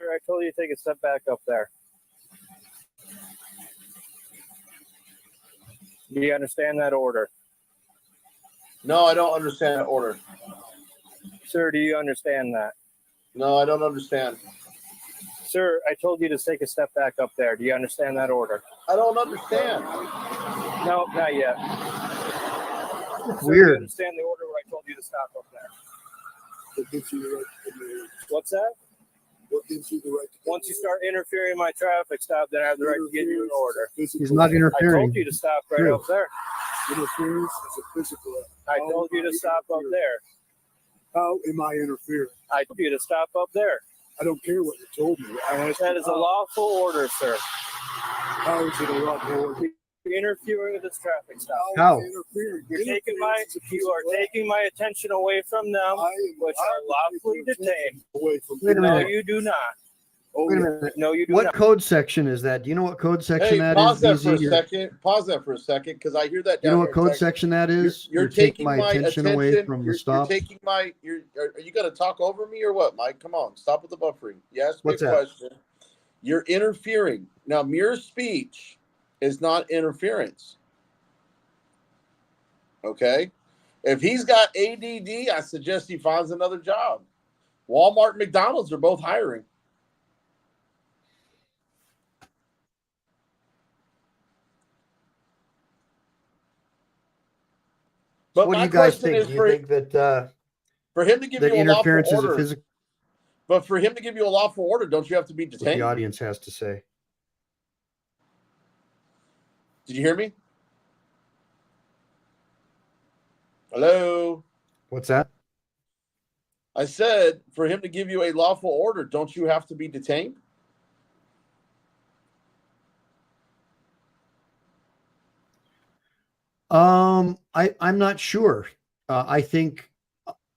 I told you to take a step back up there. Do you understand that order? No, I don't understand that order. Sir, do you understand that? No, I don't understand. Sir, I told you to take a step back up there. Do you understand that order? I don't understand. No, not yet. It's Sir, weird. Do you understand the order where I told you to stop up there? What gives you the right to What's that? What gives you the right to Once you start interfering in my traffic stop, then I have the right to get you an order. He's not I interfering. told you to stop right True. up there. Interference is a physical act. I told you to stop up there. How am I interfering? I told you to stop up there. I don't care what you told me. That is a lawful order, sir. How is it a lawful order? You're interfering with this traffic stop. How? Interfering. You are taking my attention away from them, which are lawfully detained. Away from Wait a No, minute. you do not. Oh, Wait a minute. No, you do What not. code section is that? Do you know what code section Hey, that pause is? that for a DZ? second. Pause that for a second, because I hear that You down know here what in code Texas. section that is? You're taking taking my attention away from the You're stop. taking my. Are you going to talk over me or what, Mike? Come on, stop with the buffering. You asked me What's a that? question. You're interfering. Now, mere speech is not interference. Okay? If he's got ADD, I suggest he finds another job. Walmart and McDonald's are both hiring. But What do my you guys question think? is Do you think that for him to give that you a lawful interference is a order, physical? but for him to give you a lawful order, don't you have to be What the detained? audience has to say. Did you hear me? Hello? What's that? I said, for him to give you a lawful order, don't you have to be detained? I'm not sure. I think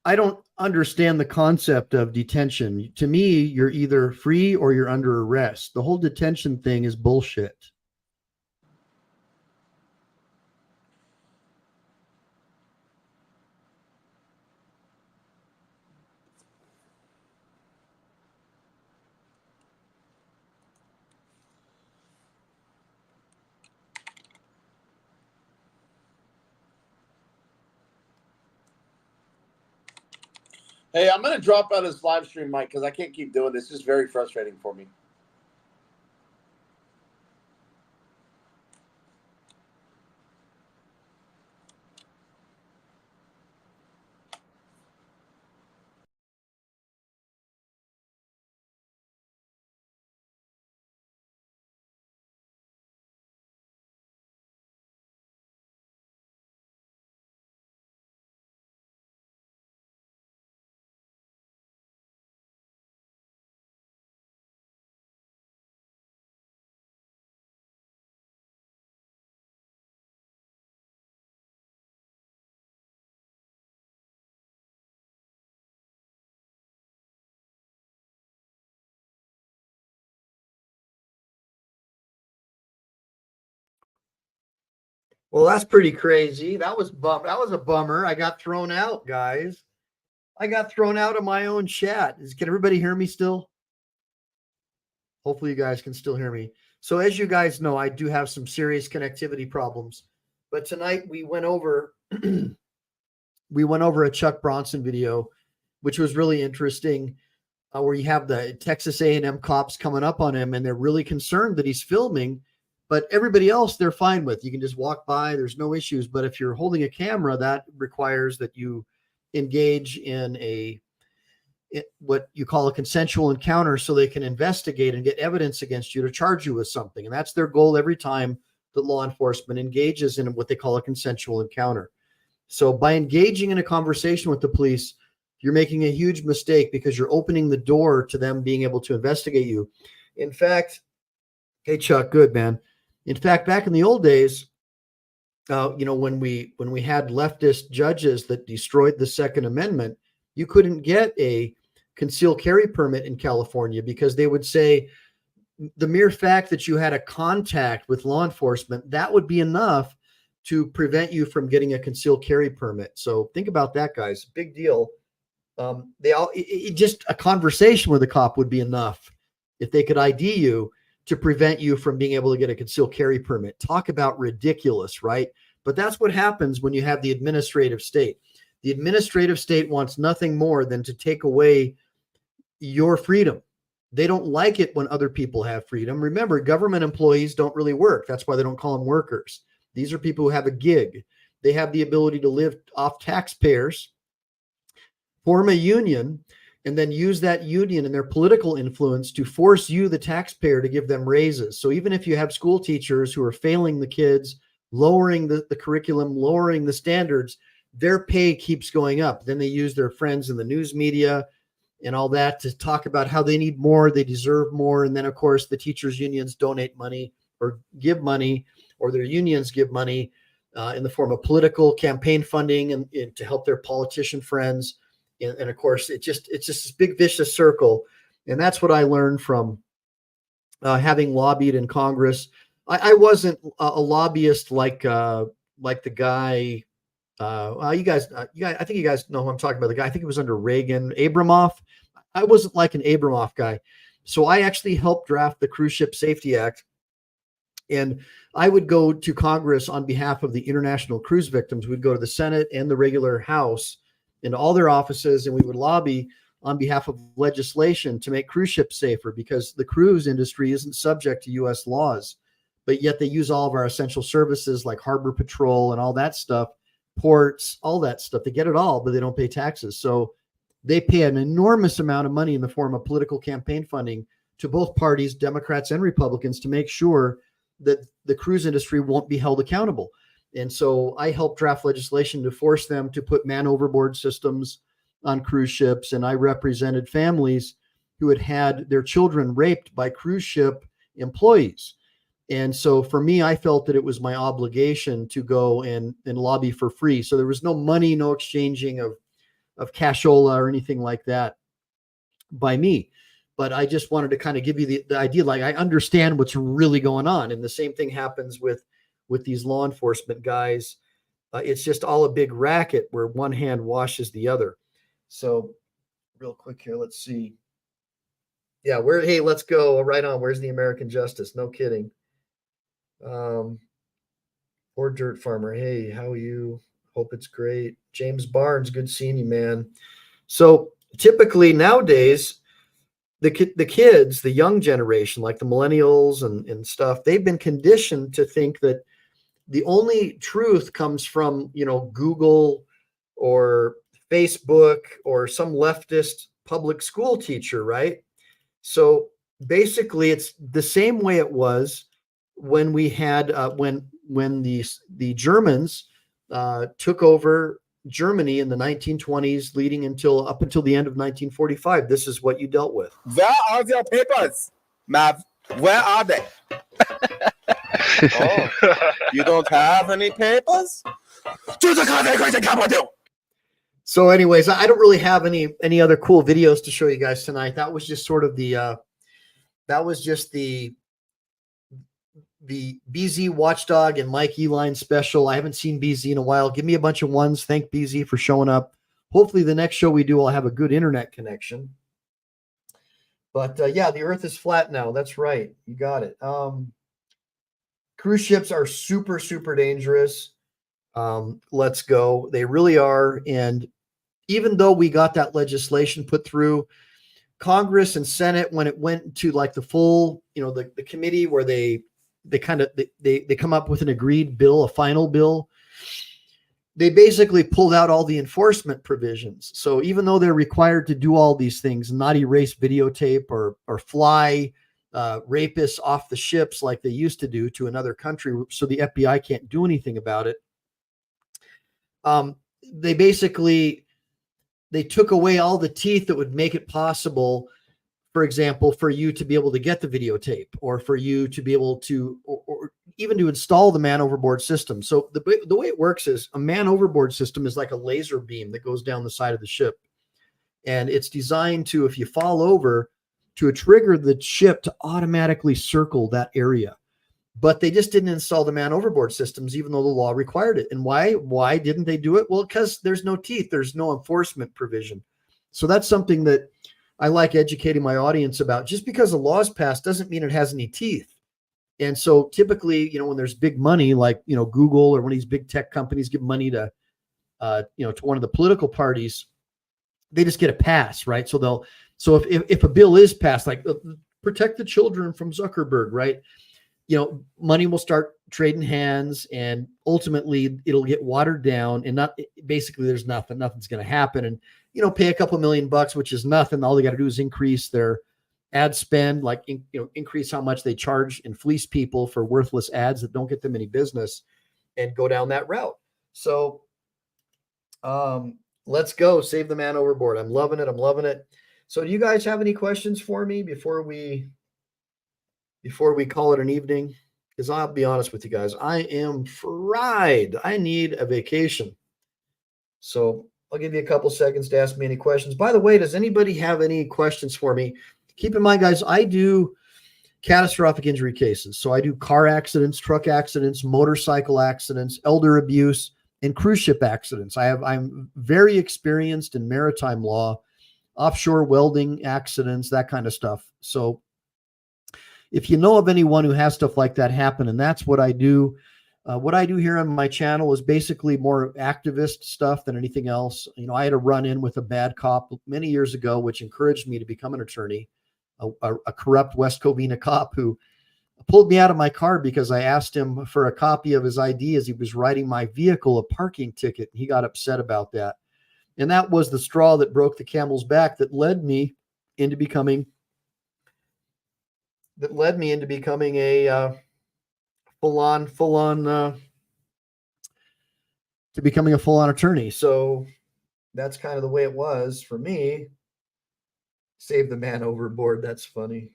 I don't understand the concept of detention. To me, you're either free or you're under arrest. The whole detention thing is bullshit. Hey, I'm going to drop out of this live stream, Mike, because I can't keep doing this. It's very frustrating for me. Well, that's pretty crazy. That was a bummer. I got thrown out, guys. I got thrown out of my own chat. Can everybody hear me still? Hopefully you guys can still hear me. So as you guys know, I do have some serious connectivity problems. But tonight we went over a Chuck Bronson video, which was really interesting, where you have the Texas A&M cops coming up on him, and they're really concerned that he's filming. But everybody else, they're fine with. You can just walk by. There's no issues. But if you're holding a camera, that requires that you engage in what you call a consensual encounter, so they can investigate and get evidence against you to charge you with something. And that's their goal every time that law enforcement engages in what they call a consensual encounter. So by engaging in a conversation with the police, you're making a huge mistake, because you're opening the door to them being able to investigate you. In fact, hey, Chuck, good, man. In fact, back in the old days, when we had leftist judges that destroyed the Second Amendment, you couldn't get a concealed carry permit in California, because they would say the mere fact that you had a contact with law enforcement, that would be enough to prevent you from getting a concealed carry permit. So think about that, guys. Big deal. Just a conversation with a cop would be enough if they could ID you to prevent you from being able to get a concealed carry permit. Talk about ridiculous, right? But that's what happens when you have the administrative state. The administrative state wants nothing more than to take away your freedom. They don't like it when other people have freedom. Remember, government employees don't really work. That's why they don't call them workers. These are people who have a gig. They have the ability to live off taxpayers, form a union, and then use that union and their political influence to force you, the taxpayer, to give them raises. So even if you have school teachers who are failing the kids, lowering the curriculum, lowering the standards, their pay keeps going up. Then they use their friends in the news media and all that to talk about how they need more, they deserve more. And then, of course, the teachers' unions donate money or give money, or their unions give money in the form of political campaign funding and to help their politician friends. And of course, it's just this big vicious circle. And that's what I learned from having lobbied in Congress. I wasn't a lobbyist like the guy. You guys, I think you guys know who I'm talking about. The guy, I think it was under Reagan, Abramoff. I wasn't like an Abramoff guy. So I actually helped draft the Cruise Ship Safety Act. And I would go to Congress on behalf of the international cruise victims. We'd go to the Senate and the regular House into all their offices, and we would lobby on behalf of legislation to make cruise ships safer, because the cruise industry isn't subject to U.S. laws, but yet they use all of our essential services like harbor patrol and all that stuff, ports, all that stuff. They get it all, but they don't pay taxes. So they pay an enormous amount of money in the form of political campaign funding to both parties, Democrats and Republicans, to make sure that the cruise industry won't be held accountable. And so I helped draft legislation to force them to put man overboard systems on cruise ships. And I represented families who had had their children raped by cruise ship employees. And so for me, I felt that it was my obligation to go and lobby for free. So there was no money, no exchanging of cashola or anything like that by me. But I just wanted to kind of give you the idea, like I understand what's really going on. And the same thing happens with these law enforcement guys. It's just all a big racket where one hand washes the other. So real quick here, let's see. Yeah, hey, let's go right on. Where's the American Justice? No kidding. Or Dirt Farmer. Hey, how are you? Hope it's great. James Barnes, good seeing you, man. So typically nowadays, the kids, the young generation, like the millennials and stuff, they've been conditioned to think that the only truth comes from, Google or Facebook or some leftist public school teacher, right? So basically it's the same way it was when we had, when the Germans took over Germany in the 1920s, leading up until the end of 1945. This is what you dealt with. Where are your papers, Mav? Where are they? Oh, you don't have any papers? To the consecrated capital. So anyways, I don't really have any other cool videos to show you guys tonight. That was just sort of the BZ Watchdog and Mike Eline special. I haven't seen BZ in a while. Give me a bunch of ones. Thank BZ for showing up. Hopefully the next show we do, I'll have a good internet connection. But yeah, the earth is flat now. That's right. You got it. Cruise ships are super, super dangerous. Let's go. They really are. And even though we got that legislation put through Congress and Senate, when it went to like the full, the committee where they come up with an agreed bill, a final bill, they basically pulled out all the enforcement provisions. So even though they're required to do all these things, not erase videotape or fly rapists off the ships like they used to do to another country, so the FBI can't do anything about it. They took away all the teeth that would make it possible, for example, for you to be able to get the videotape, or for you to be able to, or even to install the man overboard system. So the way it works is a man overboard system is like a laser beam that goes down the side of the ship. And it's designed to, if you fall over, to trigger the ship to automatically circle that area. But they just didn't install the man overboard systems, even though the law required it. And why didn't they do it? Well, because there's no teeth. There's no enforcement provision. So that's something that I like educating my audience about. Just because a law is passed doesn't mean it has any teeth. And so typically, when there's big money, like, Google or one of these big tech companies give money to one of the political parties, they just get a pass, right? So if a bill is passed, like protect the children from Zuckerberg, right? Money will start trading hands, and ultimately it'll get watered down, and there's nothing's going to happen. And, pay a couple $1 million, which is nothing. All they got to do is increase their ad spend, increase how much they charge and fleece people for worthless ads that don't get them any business, and go down that route. So, let's go save the man overboard. I'm loving it. So do you guys have any questions for me before we call it an evening? Because I'll be honest with you guys, I am fried. I need a vacation. So I'll give you a couple seconds to ask me any questions. By the way, does anybody have any questions for me? Keep in mind, guys, I do catastrophic injury cases. So I do car accidents, truck accidents, motorcycle accidents, elder abuse, and cruise ship accidents. I'm very experienced in maritime law, offshore welding accidents, that kind of stuff. So if you know of anyone who has stuff like that happen, and that's what I do. What I do here on my channel is basically more activist stuff than anything else. You know, I had a run-in with a bad cop many years ago, which encouraged me to become an attorney, a corrupt West Covina cop who pulled me out of my car because I asked him for a copy of his ID as he was writing my vehicle a parking ticket. He got upset about that. And that was the straw that broke the camel's back that led me into becoming a becoming a full-on attorney. So that's kind of the way it was for me. Save the man overboard. That's funny.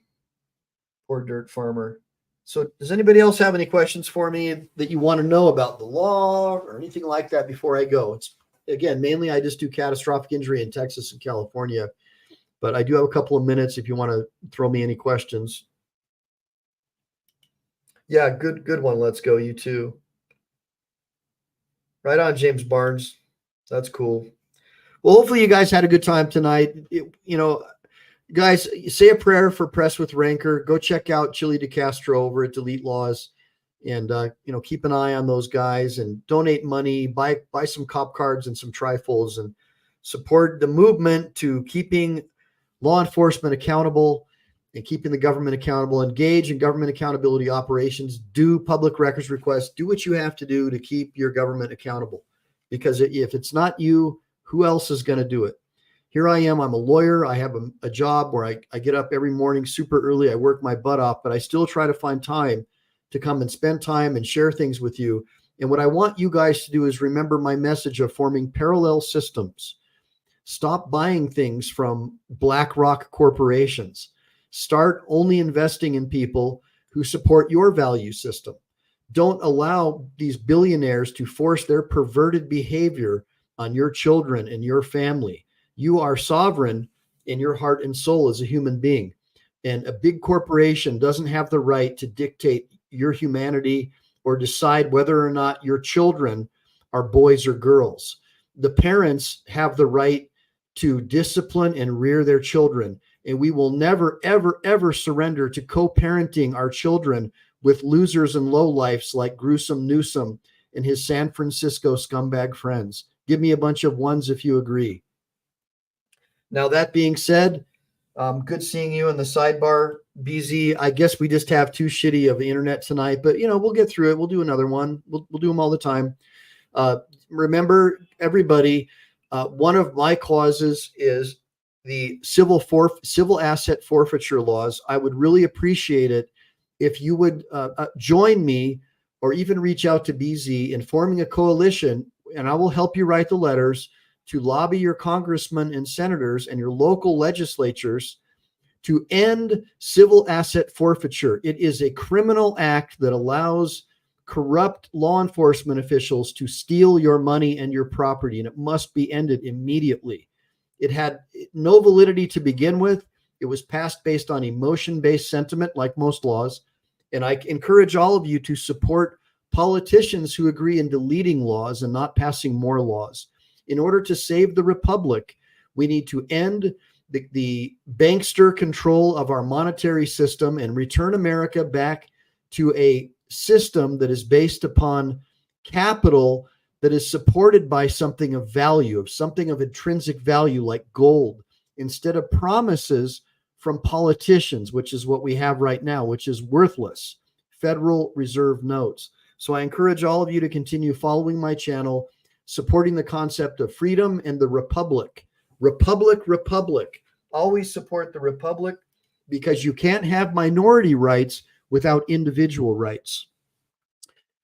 Poor dirt farmer. So does anybody else have any questions for me that you want to know about the law or anything like that before I go? It's, again, mainly I just do catastrophic injury in Texas and California, but I do have a couple of minutes if you want to throw me any questions. Yeah, good one. Let's go. You too. Right on, James Barnes. That's cool. Well, hopefully you guys had a good time tonight. Guys, say a prayer for Press with Rancor. Go check out Chili DeCastro over at Delete Laws, and keep an eye on those guys and donate money, buy some cop cards and some trifolds, and support the movement to keeping law enforcement accountable and keeping the government accountable. Engage in government accountability operations. Do public records requests. Do what you have to do to keep your government accountable, because if it's not you, who else is going to do it? Here I am. I'm a lawyer. I have a job where I get up every morning super early. I work my butt off, but I still try to find time to come and spend time and share things with you. And what I want you guys to do is remember my message of forming parallel systems. Stop buying things from BlackRock corporations. Start only investing in people who support your value system. Don't allow these billionaires to force their perverted behavior on your children and your family. You are sovereign in your heart and soul as a human being. And a big corporation doesn't have the right to dictate your humanity or decide whether or not your children are boys or girls. The parents have the right to discipline and rear their children. And we will never, ever, ever surrender to co-parenting our children with losers and lowlifes like Gruesome Newsom and his San Francisco scumbag friends. Give me a bunch of ones if you agree. Now, that being said, good seeing you in the sidebar, BZ. I guess we just have too shitty of the internet tonight, but we'll get through it. We'll do another one. We'll do them all the time. Remember, everybody, one of my causes is the civil asset forfeiture laws. I would really appreciate it if you would join me or even reach out to BZ in forming a coalition, and I will help you write the letters to lobby your congressmen and senators and your local legislatures to end civil asset forfeiture. It is a criminal act that allows corrupt law enforcement officials to steal your money and your property, and it must be ended immediately. It had no validity to begin with. It was passed based on emotion-based sentiment, like most laws. And I encourage all of you to support politicians who agree in deleting laws and not passing more laws. In order to save the republic, we need to end the bankster control of our monetary system and return America back to a system that is based upon capital that is supported by something of value, of something of intrinsic value like gold, instead of promises from politicians, which is what we have right now, which is worthless, Federal Reserve notes. So I encourage all of you to continue following my channel, supporting the concept of freedom and the republic. Republic. Always support the republic, because you can't have minority rights without individual rights.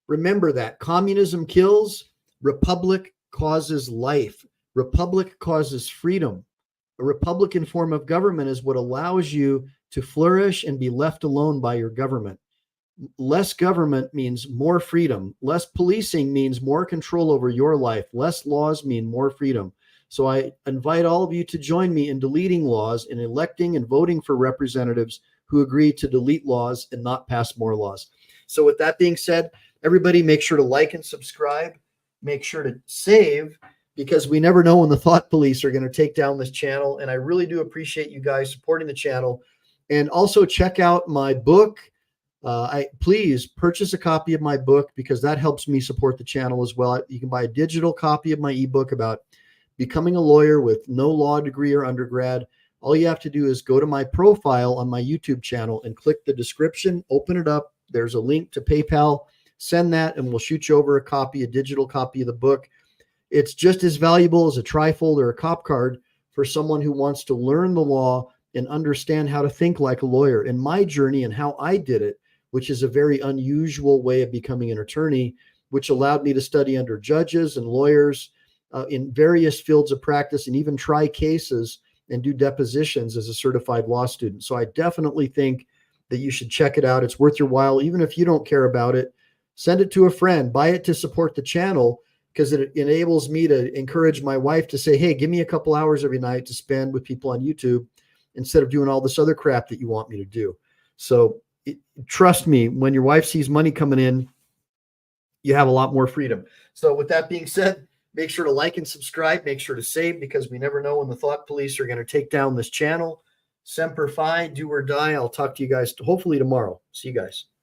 Remember that. Communism kills. Republic causes life. Republic causes freedom. A republican form of government is what allows you to flourish and be left alone by your government. Less government means more freedom. Less policing means more control over your life. Less laws mean more freedom. So I invite all of you to join me in deleting laws and electing and voting for representatives who agree to delete laws and not pass more laws. So with that being said, everybody make sure to like and subscribe. Make sure to save, because we never know when the thought police are going to take down this channel. And I really do appreciate you guys supporting the channel. And also check out my book. Please purchase a copy of my book, because that helps me support the channel as well. You can buy a digital copy of my ebook about becoming a lawyer with no law degree or undergrad. All you have to do is go to my profile on my YouTube channel and click the description, open it up. There's a link to PayPal. Send that and we'll shoot you over a digital copy of the book. It's just as valuable as a trifold or a cop card for someone who wants to learn the law and understand how to think like a lawyer. And my journey and how I did it, which is a very unusual way of becoming an attorney, which allowed me to study under judges and lawyers in various fields of practice, and even try cases and do depositions as a certified law student. So I definitely think that you should check it out. It's worth your while. Even if you don't care about it, send it to a friend, buy it to support the channel, because it enables me to encourage my wife to say, hey, give me a couple hours every night to spend with people on YouTube instead of doing all this other crap that you want me to do. So trust me, when your wife sees money coming in, you have a lot more freedom. So with that being said, make sure to like and subscribe. Make sure to save, because we never know when the thought police are going to take down this channel. Semper Fi, do or die. I'll talk to you guys hopefully tomorrow. See you guys.